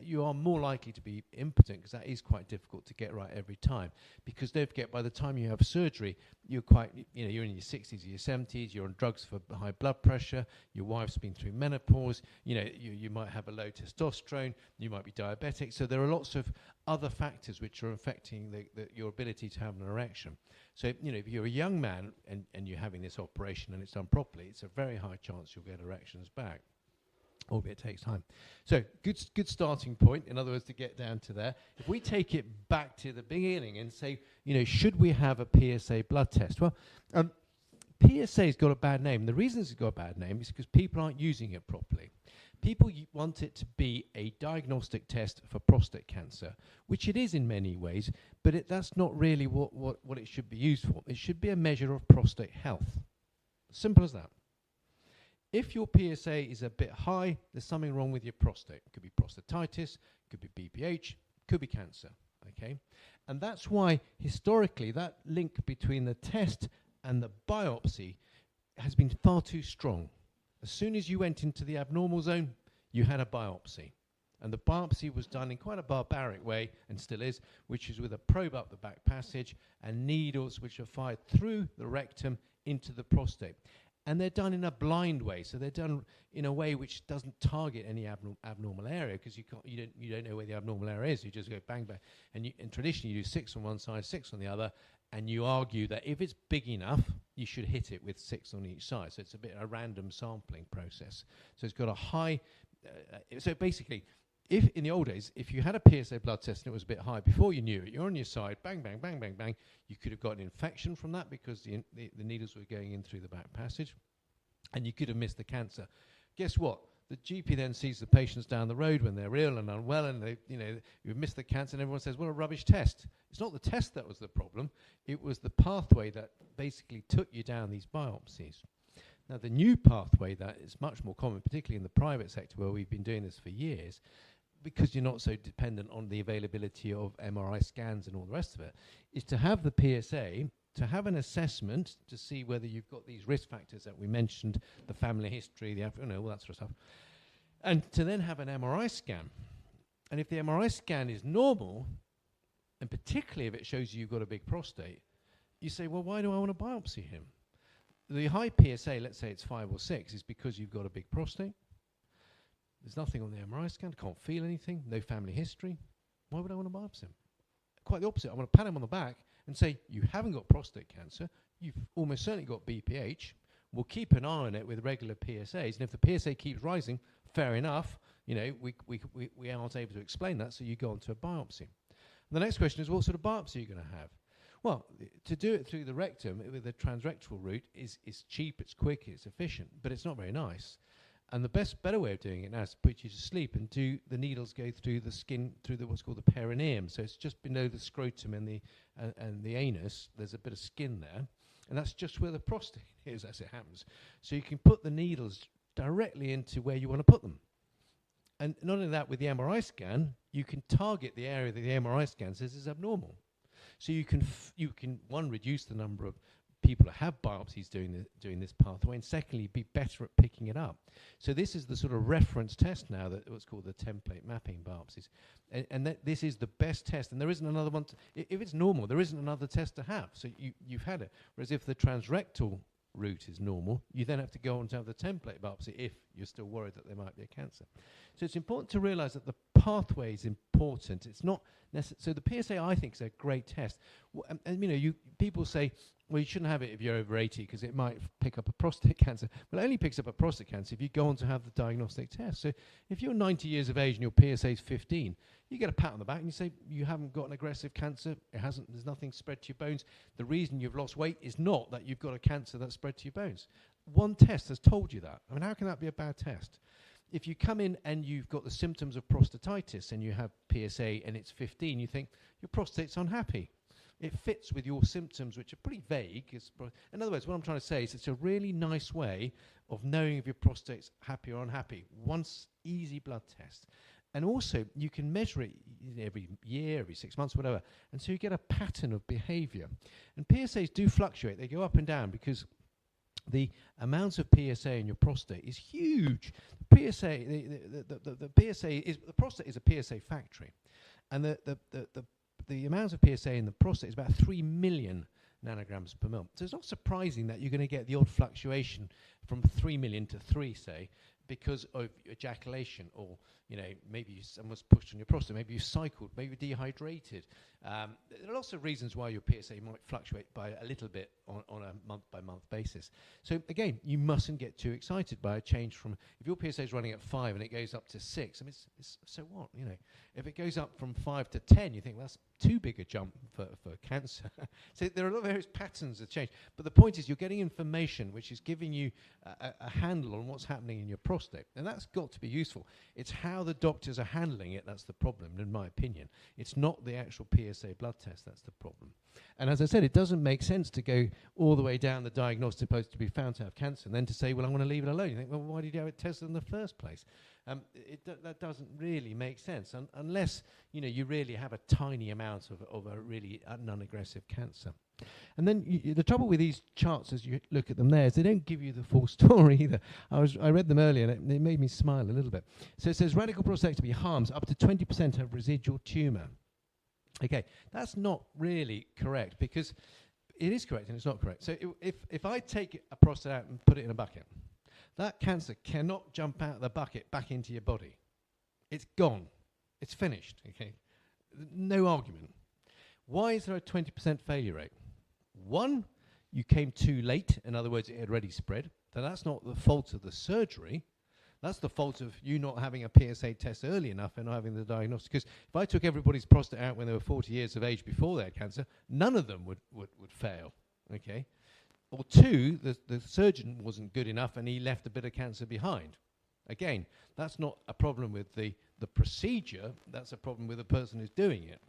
You are more likely to be impotent, because that is quite difficult to get right every time. Because don't forget, by the time you have surgery, you're you're in your 60s or your 70s, you're on drugs for high blood pressure, your wife's been through menopause, you might have a low testosterone, you might be diabetic. So there are lots of other factors which are affecting your ability to have an erection. So, if you're a young man and you're having this operation and it's done properly, it's a very high chance you'll get erections back. Albeit it takes time. So good starting point, in other words, to get down to there. If we take it back to the beginning and say, should we have a PSA blood test? Well, PSA's got a bad name. The reason it's got a bad name is because people aren't using it properly. People want it to be a diagnostic test for prostate cancer, which it is in many ways, but that's not really what it should be used for. It should be a measure of prostate health. Simple as that. If your PSA is a bit high, there's something wrong with your prostate. It could be prostatitis, could be BPH, could be cancer, okay? And that's why, historically, that link between the test and the biopsy has been far too strong. As soon as you went into the abnormal zone, you had a biopsy. And the biopsy was done in quite a barbaric way, and still is, which is with a probe up the back passage and needles which are fired through the rectum into the prostate. And they're done in a blind way, so they're done in a way which doesn't target any abnormal area, because you don't know where the abnormal area is. You just go bang bang, and traditionally you do 6 on one side, 6 on the other, and you argue that if it's big enough, you should hit it with 6 on each side. So it's a bit a random sampling process. So it's got a high. So basically, if in the old days, if you had a PSA blood test and it was a bit high, before you knew it, you're on your side, bang, bang, bang, bang, bang, you could have got an infection from that because the needles were going in through the back passage. and you could have missed the cancer. Guess what? The GP then sees the patients down the road when they're ill and unwell, and they, you've missed the cancer, and everyone says, "What a rubbish test." It's not the test that was the problem; it was the pathway that basically took you down these biopsies. Now, the new pathway that is much more common, particularly in the private sector where we've been doing this for years, because you're not so dependent on the availability of MRI scans and all the rest of it, is to have the PSA, to have an assessment to see whether you've got these risk factors that we mentioned, the family history, all that sort of stuff, and to then have an MRI scan. And if the MRI scan is normal, and particularly if it shows you've got a big prostate, you say, well, why do I want to biopsy him? The high PSA, let's say it's 5 or 6, is because you've got a big prostate. There's nothing on the MRI scan, can't feel anything, no family history. Why would I want to biopsy him? Quite the opposite. I want to pat him on the back and say, you haven't got prostate cancer, you've almost certainly got BPH, we'll keep an eye on it with regular PSAs, and if the PSA keeps rising, fair enough, we aren't able to explain that, so you go on to a biopsy. And the next question is, what sort of biopsy are you going to have? Well, to do it through the rectum with the transrectal route is cheap, it's quick, it's efficient, but it's not very nice. And the better way of doing it now is to put you to sleep and the needles go through the skin, through what's called the perineum. So it's just below the scrotum and the anus. There's a bit of skin there, and that's just where the prostate is, as it happens. So you can put the needles directly into where you want to put them. And not only that, with the MRI scan, you can target the area that the MRI scan says is abnormal. So you can reduce the number of people that have biopsies doing this pathway, and secondly, be better at picking it up. So this is the sort of reference test now, that what's called the template mapping biopsies, and this is the best test. And there isn't another one. If it's normal, there isn't another test to have. So you've had it. Whereas if the transrectal route is normal, you then have to go on to have the template biopsy if you're still worried that there might be a cancer. So it's important to realize that the pathway is important. It's not necessary. So the PSA, I think, is a great test. People say, well, you shouldn't have it if you're over 80 because it might pick up a prostate cancer. Well, it only picks up a prostate cancer if you go on to have the diagnostic test. So if you're 90 years of age and your PSA is 15, you get a pat on the back and you say, you haven't got an aggressive cancer. There's nothing spread to your bones. The reason you've lost weight is not that you've got a cancer that's spread to your bones. One test has told you that. I mean, how can that be a bad test? If you come in and you've got the symptoms of prostatitis and you have PSA and it's 15, you think your prostate's unhappy. It fits with your symptoms, which are pretty vague. In other words, what I'm trying to say is it's a really nice way of knowing if your prostate's happy or unhappy. One easy blood test. And also, you can measure it every year, every 6 months, whatever. And so you get a pattern of behavior. And PSAs do fluctuate. They go up and down because the amount of PSA in your prostate is huge. The prostate is a PSA factory. And the amount of PSA in the prostate is about 3 million nanograms per mil. So it's not surprising that you're going to get the odd fluctuation from 3 million to 3, say, because of ejaculation, or maybe someone's pushed on your prostate, maybe you cycled, maybe you're dehydrated. There are lots of reasons why your PSA might fluctuate by a little bit on a month-by-month basis. So again, you mustn't get too excited by a change from, if your PSA is running at 5 and it goes up to 6, I mean, it's so what, If it goes up from 5 to 10, you think that's too big a jump for cancer. So there are a lot of various patterns of change. But the point is, you're getting information which is giving you a handle on what's happening in your prostate. And that's got to be useful. It's how the doctors are handling it that's the problem, in my opinion. It's not the actual PSA blood test that's the problem. And as I said, it doesn't make sense to go all the way down the diagnostic post to be found to have cancer and then to say, well, I'm going to leave it alone. You think, well, why did you have it tested in the first place? That doesn't really make sense unless you really have a tiny amount of a really non-aggressive cancer. And then the trouble with these charts, as you look at them there, is they don't give you the full story either. I read them earlier and it made me smile a little bit. So it says radical prostatectomy harms up to 20% of residual tumour. Okay, that's not really correct, because it is correct and it's not correct. So if I take a prostate out and put it in a bucket, that cancer cannot jump out of the bucket back into your body. It's gone. It's finished. Okay, no argument. Why is there a 20% failure rate? One, you came too late. In other words, it had already spread. So that's not the fault of the surgery. That's the fault of you not having a PSA test early enough and not having the diagnosis. Because if I took everybody's prostate out when they were 40 years of age before they had cancer, none of them would fail. Okay. or two, the surgeon wasn't good enough and he left a bit of cancer behind. Again, that's not a problem with the procedure, that's a problem with the person who's doing it.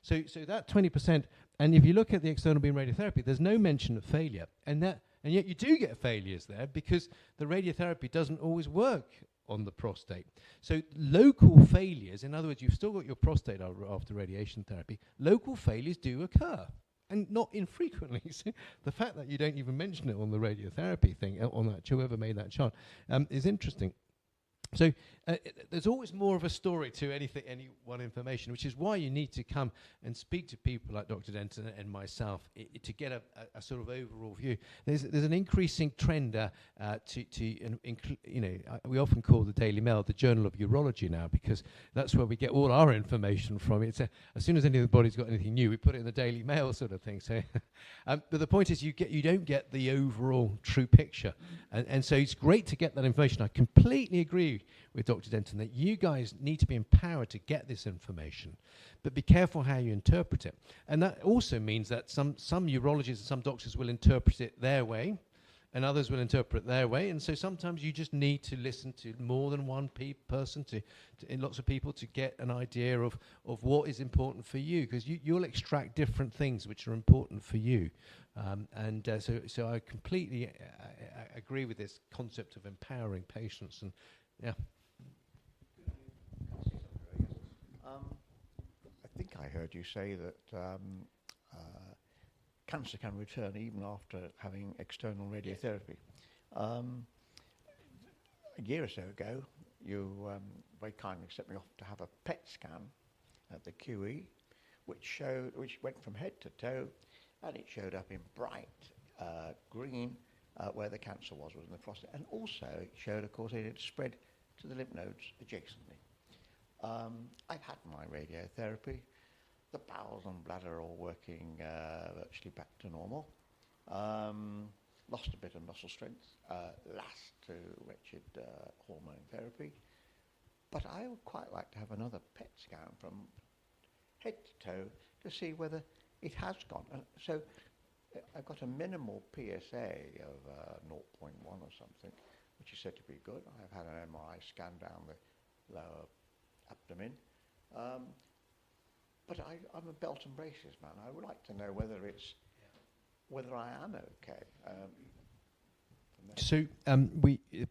So that 20%, and if you look at the external beam radiotherapy, there's no mention of failure. And yet you do get failures there because the radiotherapy doesn't always work on the prostate. So local failures, in other words, you've still got your prostate after radiation therapy, local failures do occur. And not infrequently. So the fact that you don't even mention it on the radiotherapy thing, on that, whoever made that chart, is interesting. So there's always more of a story to any one information, which is why you need to come and speak to people like Dr. Denton and myself to get a sort of overall view. There's an increasing trend we often call the Daily Mail the Journal of Urology now, because that's where we get all our information from. It's as soon as anybody's got anything new, we put it in the Daily Mail sort of thing. So, but the point is, you don't get the overall true picture, and so it's great to get that information. I completely agree with Dr. Denton that you guys need to be empowered to get this information, but be careful how you interpret it. And that also means that some urologists and some doctors will interpret it their way, and others will interpret their way. And so sometimes you just need to listen to more than one person, to lots of people, to get an idea of what is important for you, because you'll extract different things which are important for you. So I completely agree with this concept of empowering patients. And yeah. I think I heard you say that cancer can return even after having external radiotherapy. A year or so ago, you very kindly sent me off to have a PET scan at the QE, which went from head to toe, and it showed up in bright green where the cancer was in the prostate, and also it showed, of course, it had spread to the lymph nodes adjacently. I've had my radiotherapy. The bowels and bladder are all working virtually back to normal. Lost a bit of muscle strength, last to wretched hormone therapy. But I would quite like to have another PET scan from head to toe to see whether it has gone. So I've got a minimal PSA of 0.1 or something, which is said to be good. I've had an MRI scan down the lower abdomen. But I'm a belt and braces man. I would like to know whether I am okay. So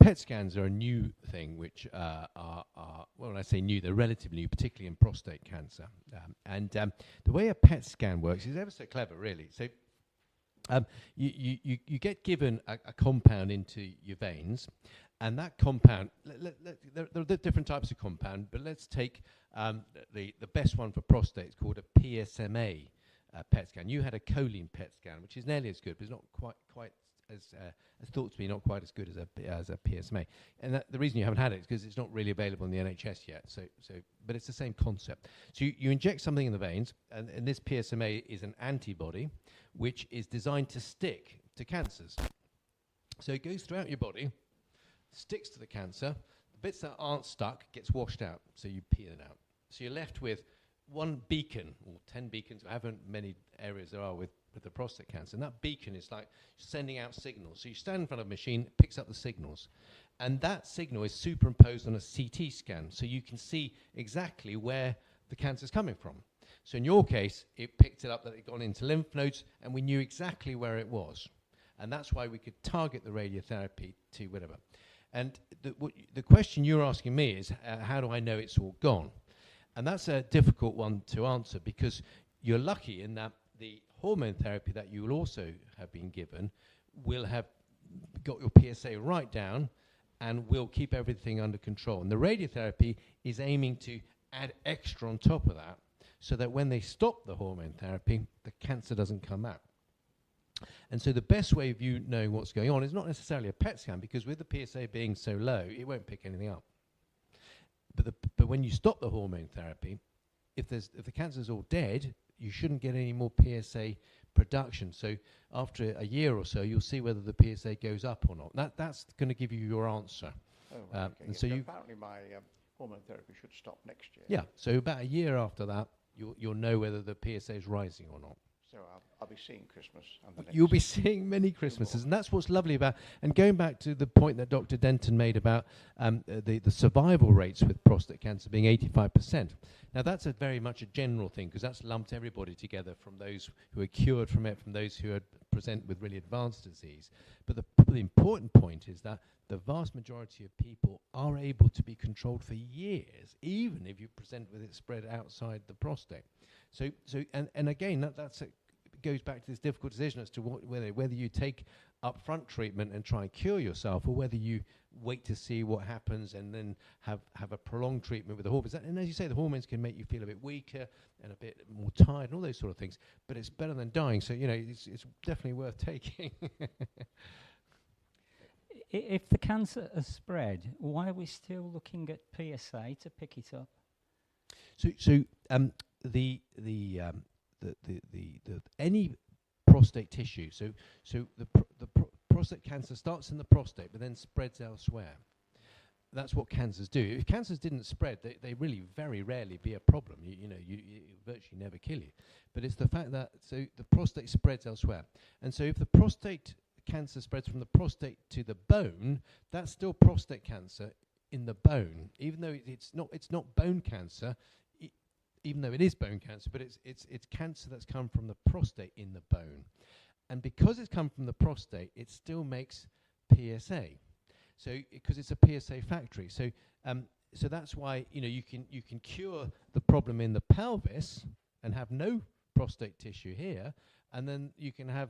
PET scans are a new thing, which are well, when I say new, they're relatively new, particularly in prostate cancer. The way a PET scan works is ever so clever, really. So you get given a compound into your veins, and that compound, there are different types of compound, but let's take the best one for prostate. It's called a PSMA PET scan. You had a choline PET scan, which is nearly as good, but it's not quite as thought to be not quite as good as a PSMA. And the reason you haven't had it is because it's not really available in the NHS yet. But it's the same concept. So you inject something in the veins, and this PSMA is an antibody which is designed to stick to cancers. So it goes throughout your body, sticks to the cancer. The bits that aren't stuck gets washed out, so you peel it out. So you're left with one beacon, or 10 beacons, however many areas there are with the prostate cancer. And that beacon is like sending out signals. So you stand in front of a machine, it picks up the signals. And that signal is superimposed on a CT scan, so you can see exactly where the cancer is coming from. So in your case, it picked it up that it gone into lymph nodes, and we knew exactly where it was. And that's why we could target the radiotherapy to whatever. And the question you're asking me is, how do I know it's all gone? And that's a difficult one to answer, because you're lucky in that the hormone therapy that you will also have been given will have got your PSA right down and will keep everything under control. And the radiotherapy is aiming to add extra on top of that, so that when they stop the hormone therapy, the cancer doesn't come out. And so the best way of you knowing what's going on is not necessarily a PET scan, because with the PSA being so low, it won't pick anything up. But when you stop the hormone therapy, if the cancer's all dead, you shouldn't get any more PSA production. So after a year or so, you'll see whether the PSA goes up or not. That's going to give you your answer. Oh, right, okay. And so apparently my hormone therapy should stop next year. Yeah, so about a year after that, you'll know whether the PSA is rising or not. So I'll be seeing Christmas. And the next. You'll be seeing many Christmases, and that's what's lovely about. And going back to the point that Dr. Denton made about the survival rates with prostate cancer being 85%. Now that's very much a general thing, because that's lumped everybody together, from those who are cured from it, from those who are present with really advanced disease. But the important point is that the vast majority of people are able to be controlled for years, even if you present with it spread outside the prostate. So again, that's goes back to this difficult decision as to whether you take upfront treatment and try and cure yourself, or whether you wait to see what happens and then have a prolonged treatment with the hormones. And as you say, the hormones can make you feel a bit weaker and a bit more tired and all those sort of things, but it's better than dying. So, it's definitely worth taking. If the cancer has spread, why are we still looking at PSA to pick it up? Any prostate tissue. So the prostate cancer starts in the prostate, but then spreads elsewhere. That's what cancers do. If cancers didn't spread, they really very rarely be a problem. You virtually never kill you. But it's the fact that the prostate spreads elsewhere, and so if the prostate cancer spreads from the prostate to the bone, that's still prostate cancer in the bone, even though it's not bone cancer. Even though it is bone cancer, but it's cancer that's come from the prostate in the bone. And because it's come from the prostate, it still makes PSA. So because it's a PSA factory. So that's why you can cure the problem in the pelvis and have no prostate tissue here, and then you can have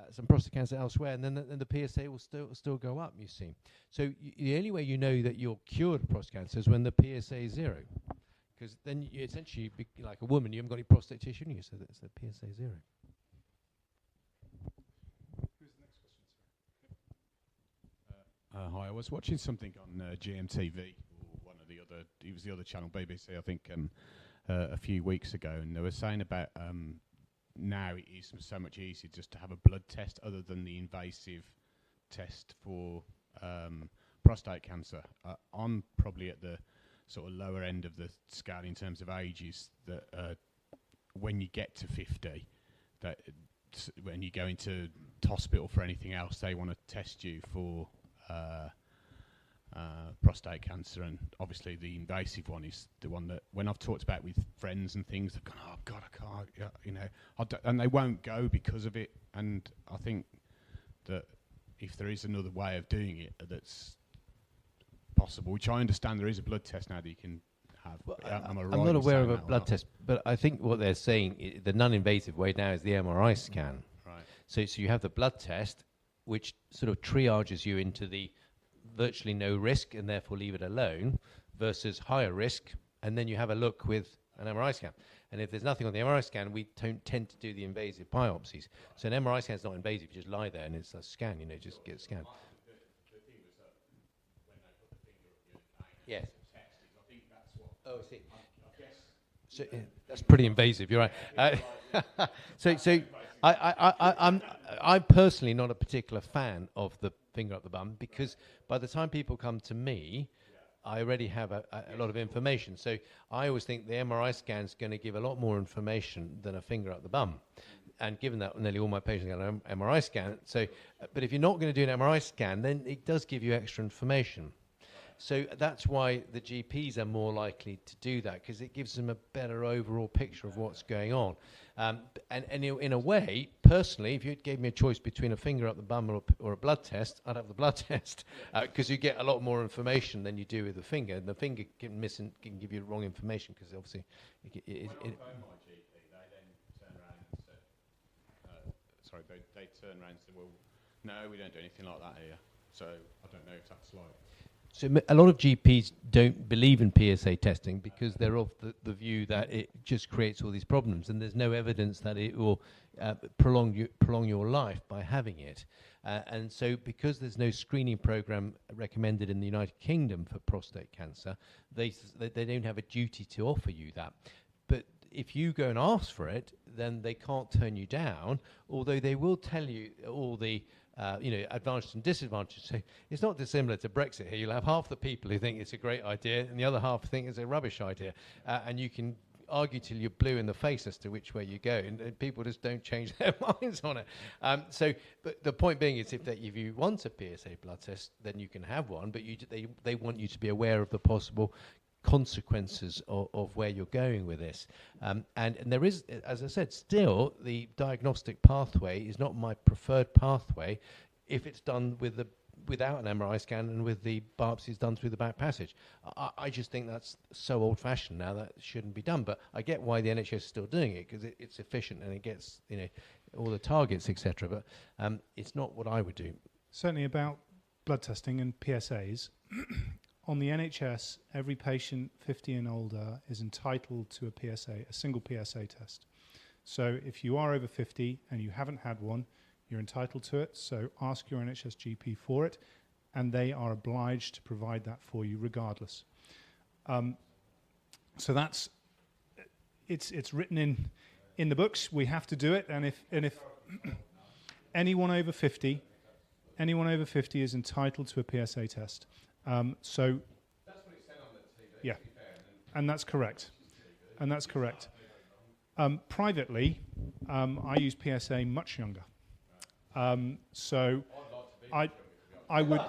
some prostate cancer elsewhere, and then the PSA will still go up, you see. So the only way you know that you're cured of prostate cancer is when the PSA is 0. Because then you essentially, like a woman, you haven't got any prostate tissue in you, so that's the PSA 0. Who's the next question? Hi, I was watching something on GMTV, or one of the other, it was the other channel, BBC, I think, a few weeks ago, and they were saying about now it is so much easier just to have a blood test other than the invasive test for prostate cancer. I'm probably at the sort of lower end of the scale in terms of ages, that when you get to 50, that when you go into hospital for anything else, they want to test you for prostate cancer, and obviously the invasive one is the one that when I've talked about with friends and things, they've gone, oh God, I can't, and they won't go because of it. And I think that if there is another way of doing it that's possible, which I understand there is a blood test now that you can have. Well, I'm not aware of a blood test, but I think what they're saying, the non-invasive way now is the MRI scan. Right. So you have the blood test, which sort of triages you into the virtually no risk and therefore leave it alone, versus higher risk, and then you have a look with an MRI scan. And if there's nothing on the MRI scan, we don't tend to do the invasive biopsies. So an MRI scan is not invasive; you just lie there and it's a scan. Just get scanned. Yes. I think that's what. Oh, I see. I guess. So that's pretty invasive. You're right. I'm personally not a particular fan of the finger up the bum, because by the time people come to me, I already have a lot of information. So I always think the MRI scan is going to give a lot more information than a finger up the bum. And given that nearly all my patients get an MRI scan, but if you're not going to do an MRI scan, then it does give you extra information. So that's why the GPs are more likely to do that, because it gives them a better overall picture of what's going on. And in a way, personally, if you gave me a choice between a finger up the bum or a blood test, I'd have the blood test, because you get a lot more information than you do with the finger. And the finger can give you wrong information, because obviously... When I phoned my GP, they then turned around and said... they turned around and said, well, no, we don't do anything like that here. So I don't know if that's like... So a lot of GPs don't believe in PSA testing because they're of the view that it just creates all these problems, and there's no evidence that it will prolong your life by having it. And so because there's no screening program recommended in the United Kingdom for prostate cancer, they don't have a duty to offer you that. But if you go and ask for it, then they can't turn you down, although they will tell you all the advantages and disadvantages. So it's not dissimilar to Brexit here. You'll have half the people who think it's a great idea and the other half think it's a rubbish idea. And you can argue till you're blue in the face as to which way you go, and people just don't change their minds on it. But the point being is, if you want a PSA blood test, then you can have one, but they want you to be aware of the possible consequences of where you're going with this. And there is, as I said, still the diagnostic pathway is not my preferred pathway if it's done without an MRI scan and with the biopsies done through the back passage. I just think that's so old-fashioned now that shouldn't be done. But I get why the NHS is still doing it, because it's efficient and it gets all the targets, etc. But it's not what I would do. Certainly about blood testing and PSAs. On the NHS, every patient 50 and older is entitled to a PSA, a single PSA test. So if you are over 50 and you haven't had one, you're entitled to it. So ask your NHS GP for it, and they are obliged to provide that for you regardless. So that's it's written in the books. We have to do it, and if anyone over 50 is entitled to a PSA test. So that's what it said on the TV. Yeah, and that's correct. And that's correct. Privately, I use PSA much younger. So I would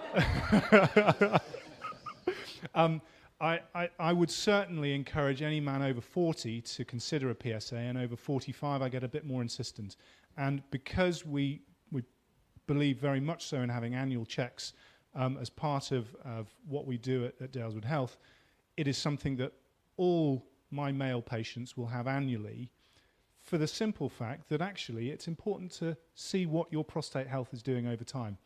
I would certainly encourage any man over 40 to consider a PSA, and over 45 I get a bit more insistent. And because we believe very much so in having annual checks as part of what we do at Daleswood Health, it is something that all my male patients will have annually, for the simple fact that actually it's important to see what your prostate health is doing over time.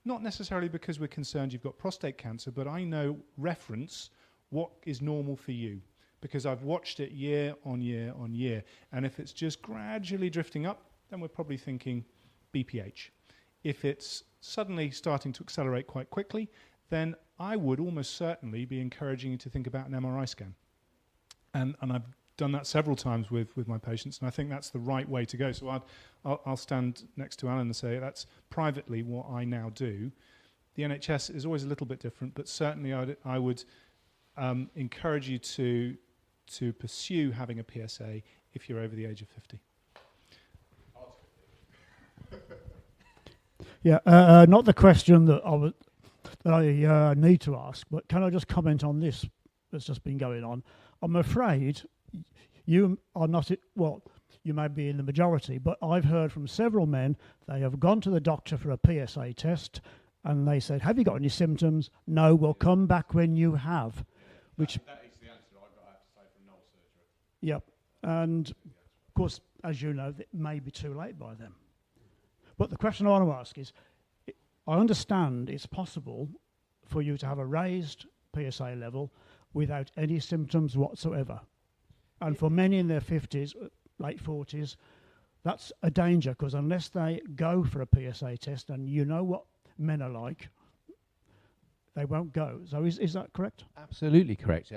Not necessarily because we're concerned you've got prostate cancer, but I know reference what is normal for you, because I've watched it year on year on year. And if it's just gradually drifting up, then we're probably thinking BPH. If it's suddenly starting to accelerate quite quickly, then I would almost certainly be encouraging you to think about an MRI scan. And I've done that several times with my patients, and I think that's the right way to go. So I'll stand next to Alan and say that's privately what I now do. The NHS is always a little bit different, but certainly I would encourage you to pursue having a PSA if you're over the age of 50. Yeah, not the question that I need to ask, but can I just comment on this that's just been going on? I'm afraid you are not, well, you may be in the majority, but I've heard from several men, they have gone to the doctor for a PSA test, and they said, have you got any symptoms? No, we'll come back when you have. Which that is the answer I have to say from Noel surgery. Yep, and of course, as you know, it may be too late by then. But the question I want to ask is, I understand it's possible for you to have a raised PSA level without any symptoms whatsoever. And for many in their 50s, late 40s, that's a danger, because unless they go for a PSA test, and you know what men are like, they won't go. So is that correct? Absolutely correct.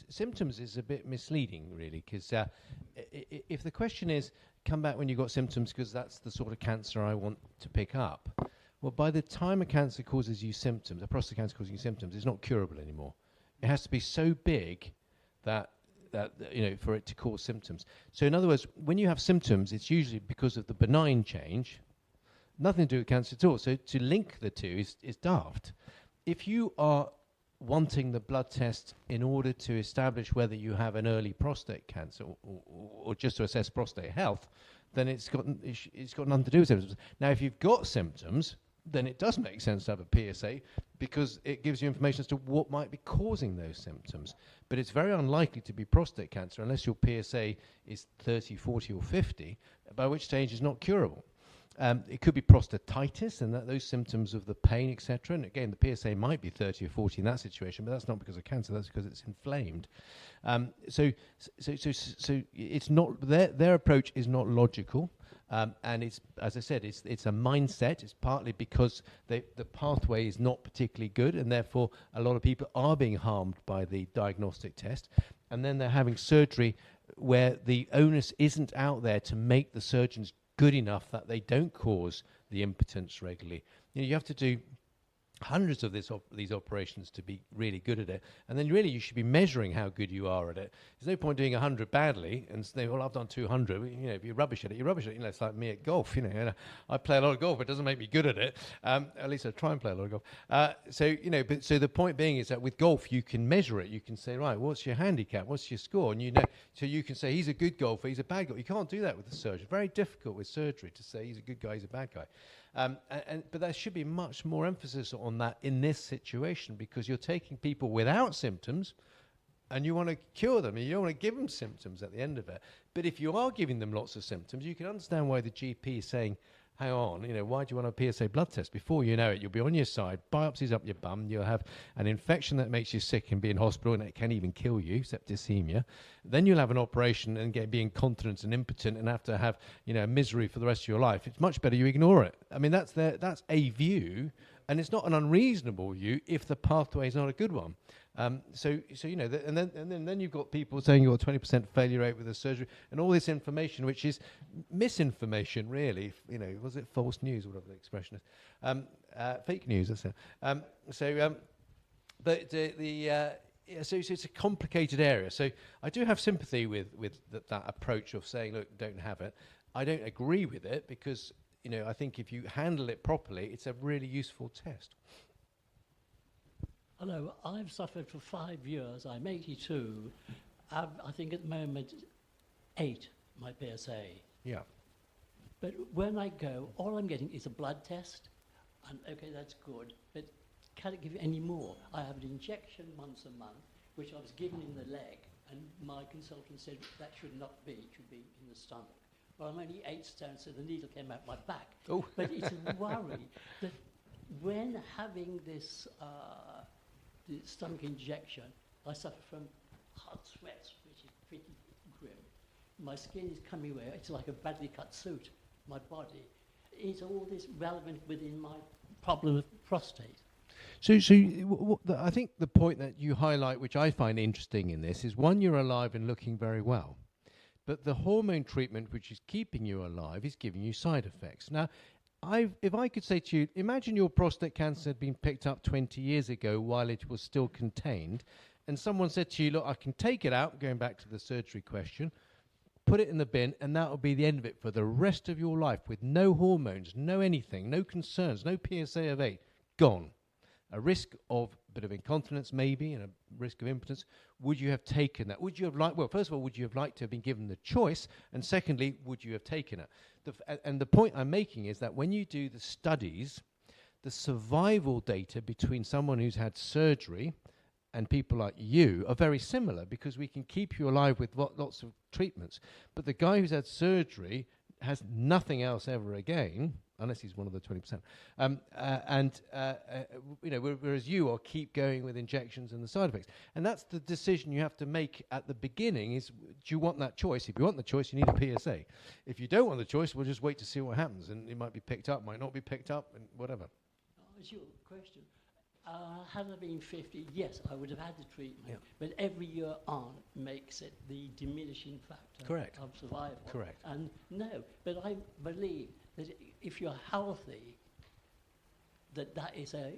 Symptoms is a bit misleading, really, because if the question is, come back when you've got symptoms because that's the sort of cancer I want to pick up, well, by the time a cancer causes you symptoms, a prostate cancer causing you symptoms, it's not curable anymore. It has to be so big that for it to cause symptoms. So in other words, when you have symptoms, it's usually because of the benign change, nothing to do with cancer at all. So to link the two is daft. If you are wanting the blood test in order to establish whether you have an early prostate cancer or just to assess prostate health, then it's got nothing to do with symptoms. Now, if you've got symptoms, then it does make sense to have a PSA, because it gives you information as to what might be causing those symptoms. But it's very unlikely to be prostate cancer unless your PSA is 30, 40 or 50, by which stage it's not curable. It could be prostatitis, and those symptoms of the pain, etc. And again, the PSA might be 30 or 40 in that situation, but that's not because of cancer. That's because it's inflamed. So it's not their approach is not logical, and it's, as I said, it's a mindset. It's partly because the pathway is not particularly good, and therefore a lot of people are being harmed by the diagnostic test, and then they're having surgery where the onus isn't out there to make the surgeons good enough that they don't cause the impotence regularly. You have to do hundreds of these operations to be really good at it, and then really you should be measuring how good you are at it. There's no point doing 100 badly and say, well, I've done 200. Well, you know, if you're rubbish at it, you're rubbish at it. You know, it's like me at golf. You know, I play a lot of golf, but it doesn't make me good at it. At least I try and play a lot of golf. So you know, but so the point being is that with golf you can measure it. You can say, right, what's your handicap? What's your score? And you know, so you can say he's a good golfer, he's a bad golfer. You can't do that with the surgery. Very difficult with surgery to say he's a good guy, he's a bad guy. But there should be much more emphasis on that in this situation, because you're taking people without symptoms and you want to cure them. You don't want to give them symptoms at the end of it. But if you are giving them lots of symptoms, you can understand why the GP is saying, hang on, you know, why do you want a PSA blood test? Before you know it, you'll be on your side, biopsies up your bum, you'll have an infection that makes you sick and be in hospital, and it can even kill you, septicemia. Then you'll have an operation and be incontinent and impotent and have to have, you know, misery for the rest of your life. It's much better you ignore it. I mean, that's a view, and it's not an unreasonable view if the pathway is not a good one. So you know, and then you've got people saying you've got a 20% failure rate with the surgery, and all this information, which is misinformation, really. You know, was it false news, or whatever the expression is? Fake news, that's it. So it's a complicated area. So I do have sympathy with that approach of saying, look, don't have it. I don't agree with it because, you know, I think if you handle it properly, it's a really useful test. Hello, I've suffered for 5 years. I'm 82. I think at the moment 8, my PSA. Yeah. But when I go, all I'm getting is a blood test. And okay, that's good, but can it give you any more? I have an injection once a month, which I was given in the leg, and my consultant said that should not be, it should be in the stomach. Well, I'm only 8 stone, so the needle came out my back. Oh. But it's a worry that when having this the stomach injection, I suffer from hot sweats, which is pretty grim. My skin is coming away. It's like a badly cut suit, my body. Is all this relevant within my problem of prostate? So I think the point that you highlight, which I find interesting in this, is one, you're alive and looking very well. But the hormone treatment, which is keeping you alive, is giving you side effects. Now, if I could say to you, imagine your prostate cancer had been picked up 20 years ago while it was still contained, and someone said to you, look, I can take it out, going back to the surgery question, put it in the bin, and that will be the end of it for the rest of your life, with no hormones, no anything, no concerns, no PSA of 8, gone. A risk of a bit of incontinence maybe, and a risk of impotence. Would you have taken that? Would you have liked, well, first of all, would you have liked to have been given the choice? And secondly, would you have taken it? And the point I'm making is that when you do the studies, the survival data between someone who's had surgery and people like you are very similar, because we can keep you alive with lots of treatments. But the guy who's had surgery has nothing else ever again, unless he's one of the 20%. You know, whereas you are keep going with injections and the side effects. And that's the decision you have to make at the beginning is, do you want that choice? If you want the choice, you need a PSA. If you don't want the choice, we'll just wait to see what happens. And it might be picked up, might not be picked up, and whatever. It's your question. Had I been 50, yes, I would have had the treatment. Yeah. But every year on makes it the diminishing factor Correct. of survival. Correct. And no, but I believe that if you're healthy, that is a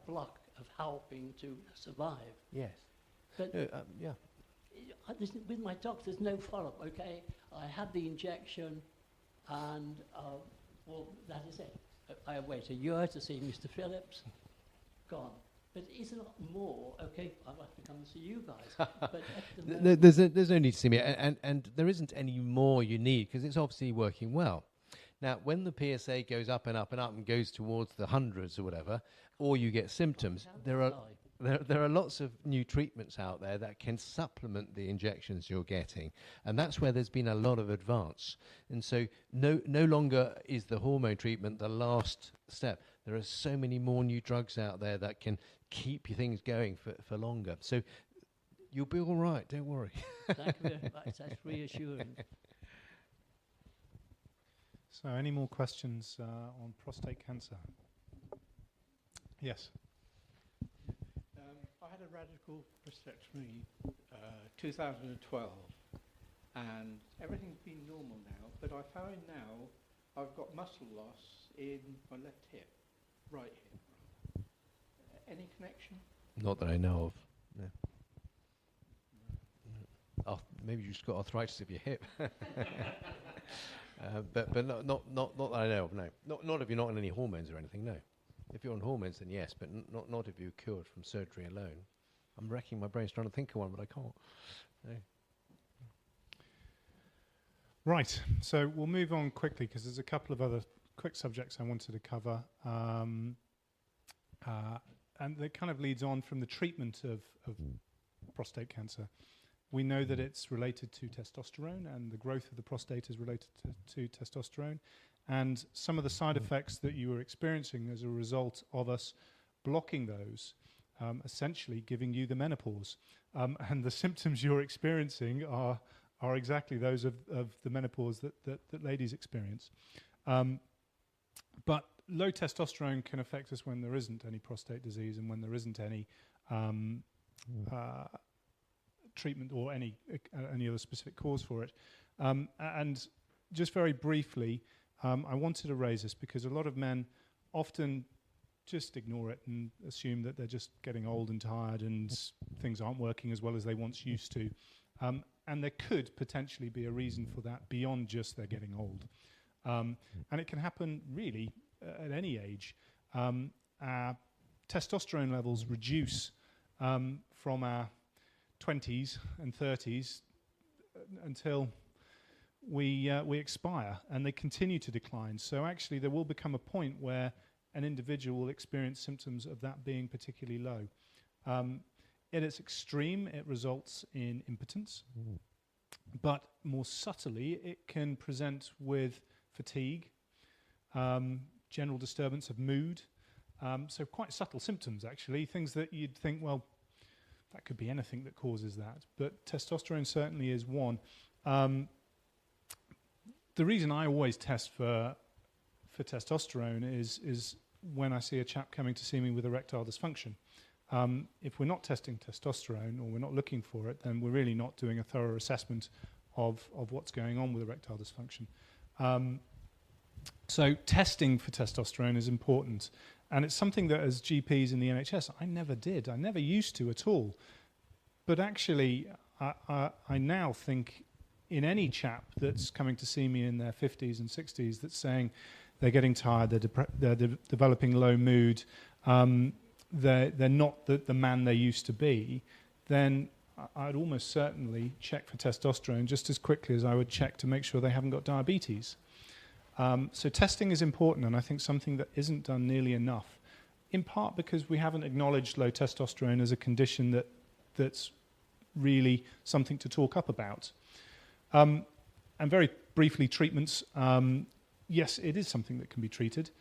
block of helping to survive. Yes. But yeah. With my doctor, there's no follow-up, okay? I had the injection, and, well, that is it. I wait a year to see Mr. Phillips. Gone. But is there not more? Okay, I'll have to come and see you guys. But at the there's no need to see me, and there isn't any more you need, because it's obviously working well. Now, when the PSA goes up and up and up and goes towards the hundreds or whatever, or you get symptoms, there are lots of new treatments out there that can supplement the injections you're getting, and that's where there's been a lot of advance. And so no longer is the hormone treatment the last step. There are so many more new drugs out there that can keep your things going for longer. So you'll be all right, don't worry. Thank you very much, that's reassuring. So any more questions on prostate cancer? Yes. I had a radical prostatectomy 2012, and everything's been normal now, but I find now I've got muscle loss in my left hip, right hip. any connection? Not that I know of. No. Maybe you've just got arthritis of your hip. But not that I know of. No, not if you're not on any hormones or anything. No, if you're on hormones, then yes, but not if you're cured from surgery alone. I'm racking my brains trying to think of one, but I can't. No. Right, so we'll move on quickly because there's a couple of other quick subjects I wanted to cover. And that kind of leads on from the treatment of prostate cancer. We know that it's related to testosterone, and the growth of the prostate is related to testosterone. And some of the side effects that you were experiencing as a result of us blocking those, essentially giving you the menopause. And the symptoms you're experiencing are exactly those of the menopause that ladies experience. But low testosterone can affect us when there isn't any prostate disease and when there isn't any treatment or any other specific cause for it. And just very briefly, I wanted to raise this because a lot of men often just ignore it and assume that they're just getting old and tired and things aren't working as well as they once used to. And there could potentially be a reason for that beyond just they're getting old. And it can happen really at any age. Our testosterone levels reduce from our 20s and 30s until we expire, and they continue to decline. So actually there will become a point where an individual will experience symptoms of that being particularly low. At its extreme, it results in impotence. But more subtly, it can present with fatigue, general disturbance of mood. So quite subtle symptoms, actually, things that you'd think, well, that could be anything that causes that. But testosterone certainly is one. The reason I always test for testosterone is when I see a chap coming to see me with erectile dysfunction. If we're not testing testosterone or we're not looking for it, then we're really not doing a thorough assessment of what's going on with erectile dysfunction. So testing for testosterone is important. And it's something that as GPs in the NHS, I never did. I never used to at all. But actually, I now think in any chap that's coming to see me in their 50s and 60s that's saying they're getting tired, they're developing low mood, they're not the man they used to be, then I'd almost certainly check for testosterone just as quickly as I would check to make sure they haven't got diabetes. So testing is important, and I think something that isn't done nearly enough, in part because we haven't acknowledged low testosterone as a condition that's really something to talk up about. And very briefly, treatments. Yes, it is something that can be treated.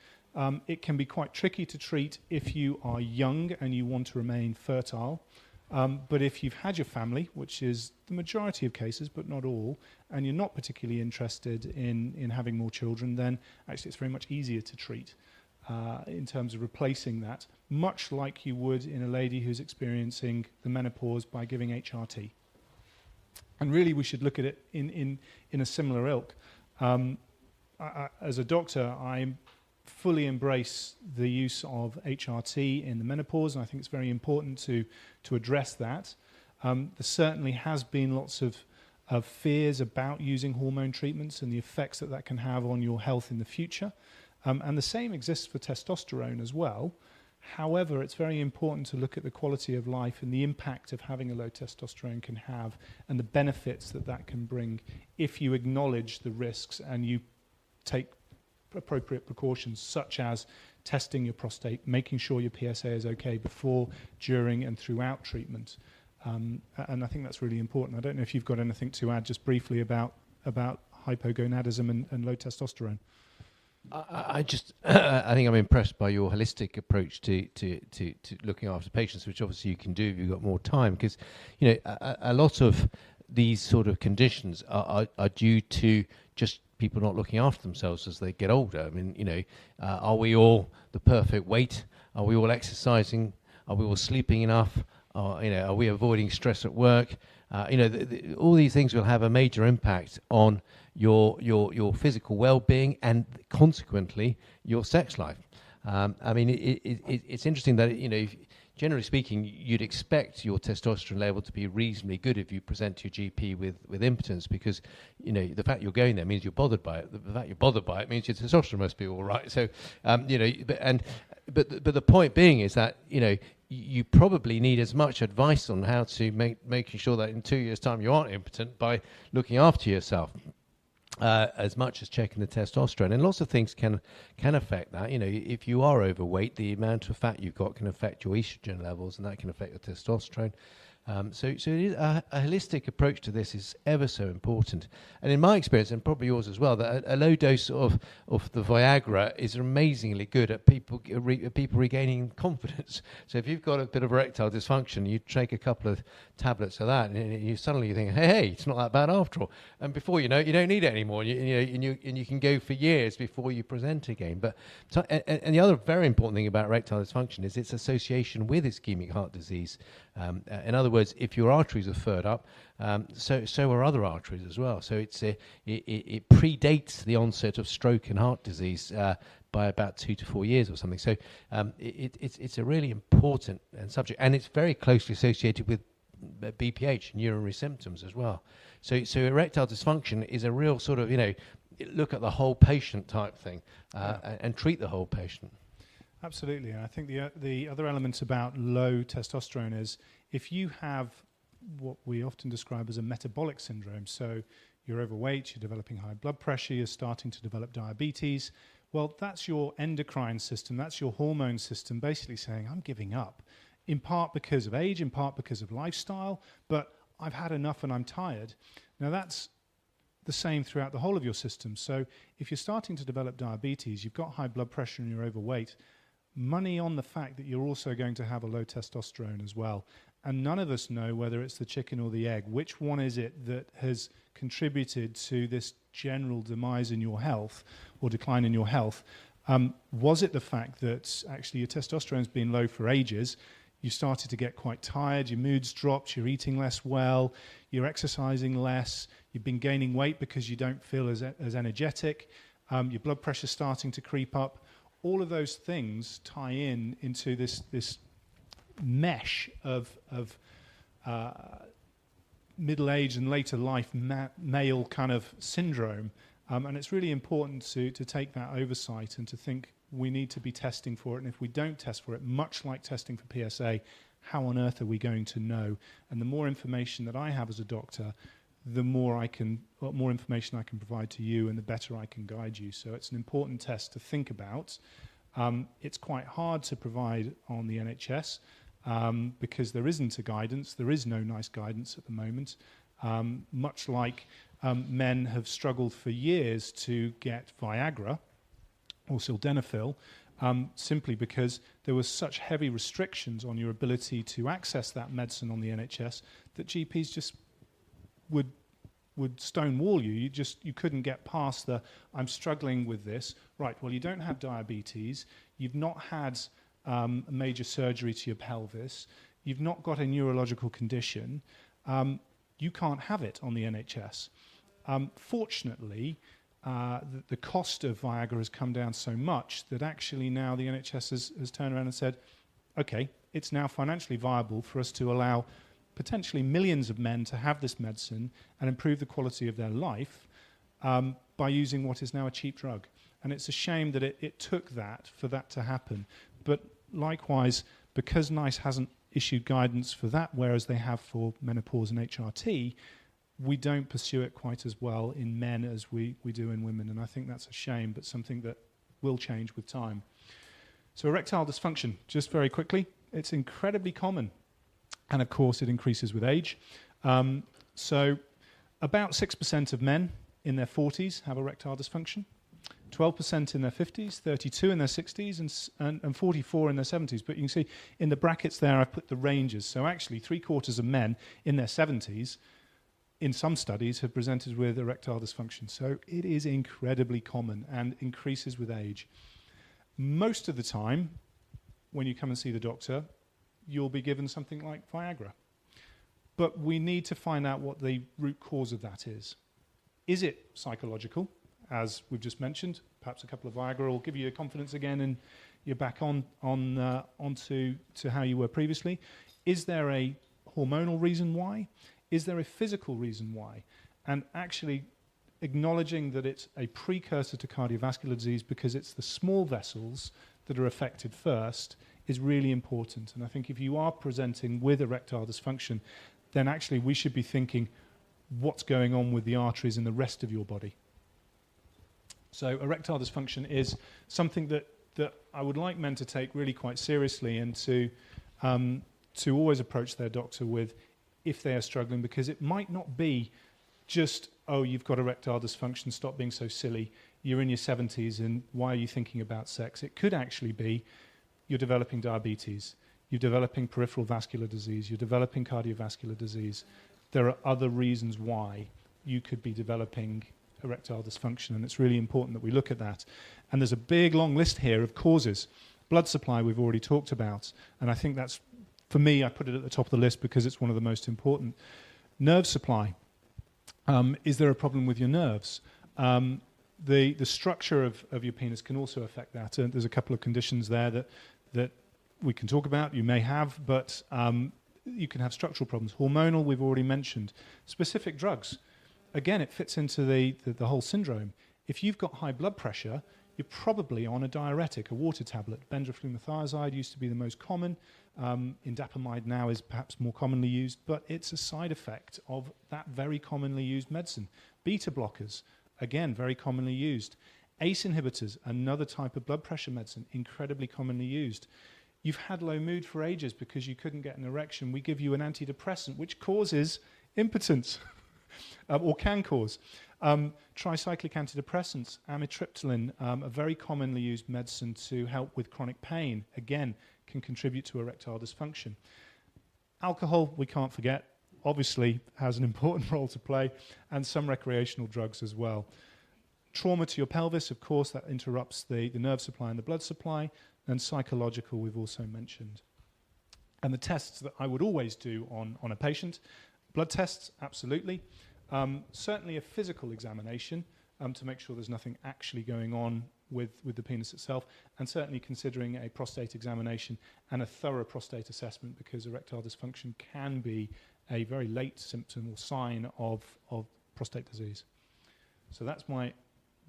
It can be quite tricky to treat if you are young and you want to remain fertile. But if you've had your family, which is the majority of cases, but not all, and you're not particularly interested in having more children, then actually it's very much easier to treat in terms of replacing that, much like you would in a lady who's experiencing the menopause by giving HRT. And really we should look at it in a similar ilk. As a doctor, I fully embrace the use of HRT in the menopause, and I think it's very important to address that. There certainly has been lots of fears about using hormone treatments and the effects that can have on your health in the future. And the same exists for testosterone as well. However, it's very important to look at the quality of life and the impact of having a low testosterone can have and the benefits that can bring if you acknowledge the risks and you take appropriate precautions such as testing your prostate, making sure your PSA is okay before, during and throughout treatment. And I think that's really important. I don't know if you've got anything to add just briefly about hypogonadism and low testosterone. I think I'm impressed by your holistic approach to looking after patients, which obviously you can do if you've got more time, because a lot of these sort of conditions are due to just people not looking after themselves as they get older. I mean, are we all the perfect weight? Are we all exercising? Are we all sleeping enough? Are we avoiding stress at work? All these things will have a major impact on your physical well-being and consequently your sex life. It's interesting that generally speaking, you'd expect your testosterone level to be reasonably good if you present to your GP with impotence, because the fact you're going there means you're bothered by it. The fact you're bothered by it means your testosterone must be all right. So, but the point being is that you probably need as much advice on how to making sure that in 2 years' time you aren't impotent by looking after yourself. As much as checking the testosterone, and lots of things can affect that. If you are overweight, the amount of fat you've got can affect your estrogen levels, and that can affect your testosterone. So it is a holistic approach to this is ever so important. And in my experience, and probably yours as well, that a low dose of the Viagra is amazingly good at people regaining confidence. So if you've got a bit of erectile dysfunction, you take a couple of tablets of that, and you suddenly think, hey, it's not that bad after all. And before you know it, you don't need it anymore. And you can go for years before you present again. But and the other very important thing about erectile dysfunction is its association with ischemic heart disease. In other words, if your arteries are furred up, so are other arteries as well. So it predates the onset of stroke and heart disease by about 2 to 4 years or something. So it's a really important subject, and it's very closely associated with BPH and urinary symptoms as well. So erectile dysfunction is a real sort of look at the whole patient type thing and treat the whole patient. Absolutely, and I think the other element about low testosterone is if you have what we often describe as a metabolic syndrome, so you're overweight, you're developing high blood pressure, you're starting to develop diabetes, well, that's your endocrine system, that's your hormone system basically saying, I'm giving up, in part because of age, in part because of lifestyle, but I've had enough and I'm tired. Now, that's the same throughout the whole of your system. So if you're starting to develop diabetes, you've got high blood pressure and you're overweight, money on the fact that you're also going to have a low testosterone as well. And none of us know whether it's the chicken or the egg. Which one is it that has contributed to this general demise in your health or decline in your health? Was it the fact that actually your testosterone's been low for ages, you started to get quite tired, your mood's dropped, you're eating less well, you're exercising less, you've been gaining weight because you don't feel as energetic, your blood pressure's starting to creep up? All of those things tie into this mesh of middle age and later life male kind of syndrome, and it's really important to take that oversight and to think we need to be testing for it, and if we don't test for it, much like testing for PSA, how on earth are we going to know? And the more information that I have as a doctor, the more information I can provide to you, and the better I can guide you. So it's an important test to think about. It's quite hard to provide on the NHS because there isn't a guidance. There is no nice guidance at the moment. Much like men have struggled for years to get Viagra or sildenafil, simply because there were such heavy restrictions on your ability to access that medicine on the NHS that GPs just would stonewall you. You couldn't get past the, I'm struggling with this. Right, well, you don't have diabetes. You've not had a major surgery to your pelvis. You've not got a neurological condition. You can't have it on the NHS. Fortunately, the cost of Viagra has come down so much that actually now the NHS has turned around and said, okay, it's now financially viable for us to allow potentially millions of men to have this medicine and improve the quality of their life by using what is now a cheap drug. And it's a shame that it took that for that to happen. But likewise, because NICE hasn't issued guidance for that, whereas they have for menopause and HRT, we don't pursue it quite as well in men as we do in women. And I think that's a shame, but something that will change with time. So erectile dysfunction, just very quickly, it's incredibly common. And of course, it increases with age. So about 6% of men in their 40s have erectile dysfunction, 12% in their 50s, 32% in their 60s, and 44% in their 70s. But you can see in the brackets there, I've put the ranges. So actually, 3/4 of men in their 70s, in some studies, have presented with erectile dysfunction. So it is incredibly common and increases with age. Most of the time, when you come and see the doctor, you'll be given something like Viagra. But we need to find out what the root cause of that is. Is it psychological, as we've just mentioned? Perhaps a couple of Viagra will give you confidence again in you're back onto how you were previously. Is there a hormonal reason why? Is there a physical reason why? And actually acknowledging that it's a precursor to cardiovascular disease because it's the small vessels that are affected first is really important. And I think if you are presenting with erectile dysfunction, then actually we should be thinking what's going on with the arteries in the rest of your body. So erectile dysfunction is something that I would like men to take really quite seriously and to always approach their doctor with if they are struggling, because it might not be just, oh, you've got erectile dysfunction, stop being so silly, you're in your 70s and why are you thinking about sex? It could actually be you're developing diabetes, you're developing peripheral vascular disease, you're developing cardiovascular disease. There are other reasons why you could be developing erectile dysfunction, and it's really important that we look at that. And there's a big long list here of causes. Blood supply we've already talked about, and I think that's, for me, I put it at the top of the list because it's one of the most important. Nerve supply. Is there a problem with your nerves? The structure of your penis can also affect that. And there's a couple of conditions there that we can talk about, you may have, but you can have structural problems. Hormonal, we've already mentioned. Specific drugs. Again, it fits into the whole syndrome. If you've got high blood pressure, you're probably on a diuretic, a water tablet. Benzoyl used to be the most common. Indapamide now is perhaps more commonly used, but it's a side effect of that very commonly used medicine. Beta blockers, again, very commonly used. ACE inhibitors, another type of blood pressure medicine, incredibly commonly used. You've had low mood for ages because you couldn't get an erection. We give you an antidepressant, which causes impotence, or can cause. Tricyclic antidepressants, amitriptyline, a very commonly used medicine to help with chronic pain, again, can contribute to erectile dysfunction. Alcohol, we can't forget, obviously has an important role to play, and some recreational drugs as well. Trauma to your pelvis, of course, that interrupts the nerve supply and the blood supply, and psychological we've also mentioned. And the tests that I would always do on a patient, blood tests, absolutely. Certainly a physical examination to make sure there's nothing actually going on with the penis itself, and certainly considering a prostate examination and a thorough prostate assessment, because erectile dysfunction can be a very late symptom or sign of prostate disease. So that's my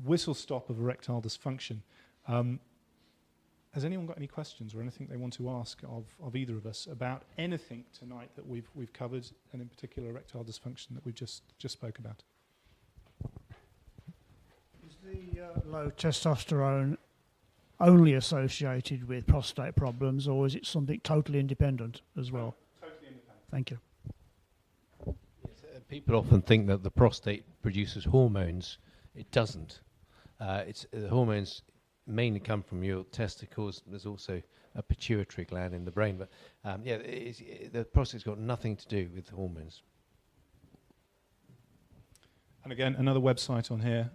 whistle stop of erectile dysfunction. Has anyone got any questions or anything they want to ask of either of us about anything tonight that we've covered, and in particular erectile dysfunction that we've just spoke about? Is the low testosterone only associated with prostate problems, or is it something totally independent as well? Totally independent. Thank you. Yes, people often think that the prostate produces hormones. It doesn't. The hormones mainly come from your testicles. There's also a pituitary gland in the brain, but the prostate's got nothing to do with hormones. And again, another website on here.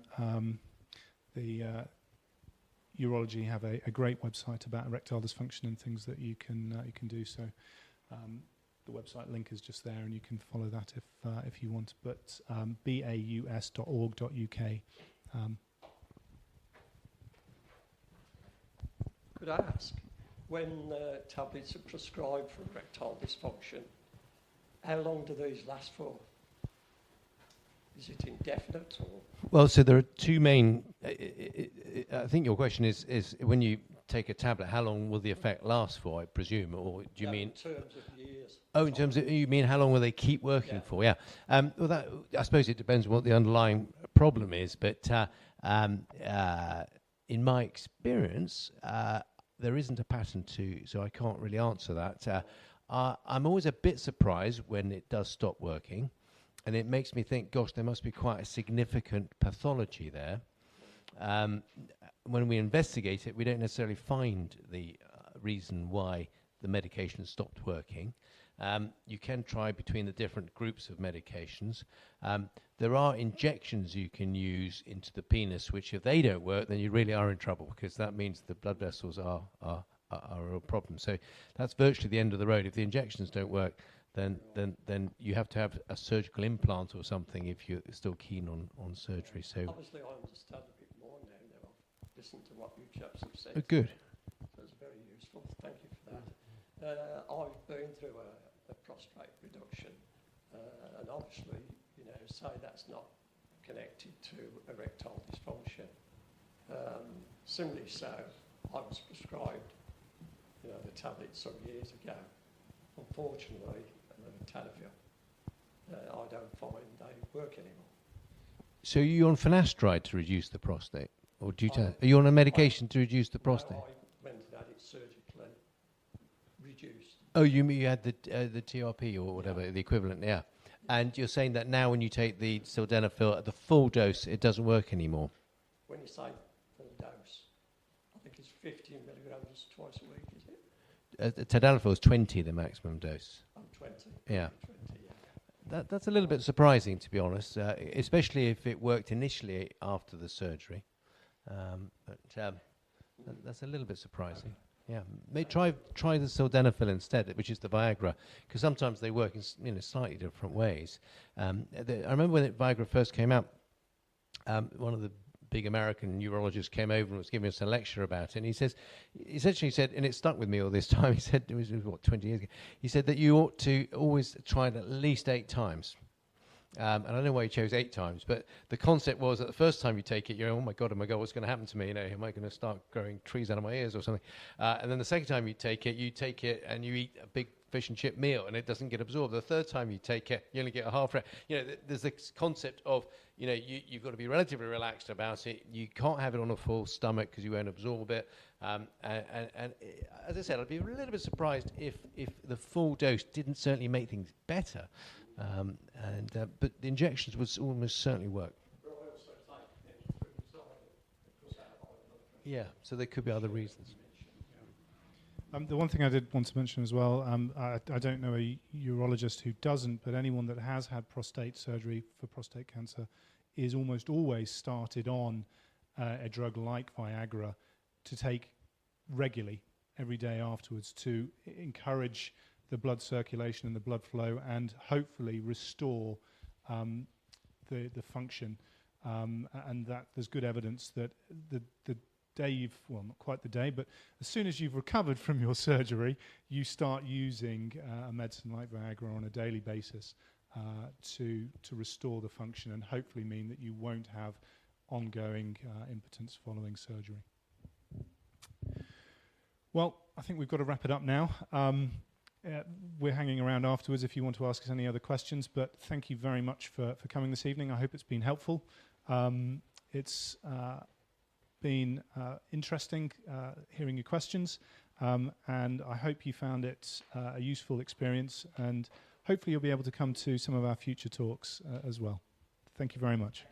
The Urology have a great website about erectile dysfunction and things that you can do. So the website link is just there, and you can follow that if you want. But baus.org.uk. Could I ask, when tablets are prescribed for erectile dysfunction, how long do these last for? Is it indefinite or? Well, so there are two main. I think your question is when you take a tablet, how long will the effect last for? I presume, or do you mean? In terms of years. Oh, in terms of, you mean how long will they keep working for? Yeah. Well, that, I suppose it depends on what the underlying problem is, but in my experience, there isn't a pattern so I can't really answer that. I'm always a bit surprised when it does stop working, and it makes me think, gosh, there must be quite a significant pathology there. When we investigate it, we don't necessarily find the reason why the medication stopped working. You can try between the different groups of medications. There are injections you can use into the penis, which if they don't work, then you really are in trouble, because that means the blood vessels are a real problem. So that's virtually the end of the road. If the injections don't work, then you have to have a surgical implant or something if you're still keen on surgery. So obviously I understand a bit more now. I've listened to what you chaps have said. good. So it's very useful. Thank you for that. I've been through a prostate reduction, and obviously, you know, say that's not connected to erectile dysfunction. Similarly so, I was prescribed, you know, the tablets some years ago. Unfortunately, Tadalafil, I don't find they work anymore. So you're on finasteride to reduce the prostate? Or do you are you on a medication to reduce the prostate? No, I went and had it surgically reduced. Oh, you mean you had the TRP or whatever, the equivalent, yeah. And you're saying that now when you take the sildenafil at the full dose, it doesn't work anymore? When you say full dose, I think it's 15 milligrams twice a week, is it? Tadalafil is 20, the maximum dose. Oh, 20. Yeah. 20, yeah. That's a little bit surprising, to be honest, especially if it worked initially after the surgery. That's a little bit surprising. Yeah, try the sildenafil instead, which is the Viagra, because sometimes they work in slightly different ways. I remember when Viagra first came out, one of the big American urologists came over and was giving us a lecture about it, and he essentially said, and it stuck with me all this time, he said, it was 20 years ago, he said that you ought to always try it at least 8 times. And I don't know why he chose 8 times, but the concept was that the first time you take it, you're, oh my God, what's going to happen to me? You know, am I going to start growing trees out of my ears or something? And then the second time you take it and you eat a big fish and chip meal and it doesn't get absorbed. The third time you take it, you only get a half. You know, there's this concept of, you know, you've got to be relatively relaxed about it. You can't have it on a full stomach because you won't absorb it. And as I said, I'd be a little bit surprised if the full dose didn't certainly make things better. But the injections would almost certainly work. Yeah, so there could be other reasons. The one thing I did want to mention as well, I don't know a urologist who doesn't, but anyone that has had prostate surgery for prostate cancer is almost always started on a drug like Viagra to take regularly every day afterwards to encourage the blood circulation and the blood flow and hopefully restore the function. And that there's good evidence that the day you've, well, not quite the day, but as soon as you've recovered from your surgery, you start using a medicine like Viagra on a daily basis to restore the function and hopefully mean that you won't have ongoing impotence following surgery. Well, I think we've got to wrap it up now. We're hanging around afterwards if you want to ask us any other questions, but thank you very much for coming this evening. I hope it's been helpful. It's been interesting hearing your questions, and I hope you found it a useful experience, and hopefully you'll be able to come to some of our future talks as well. Thank you very much.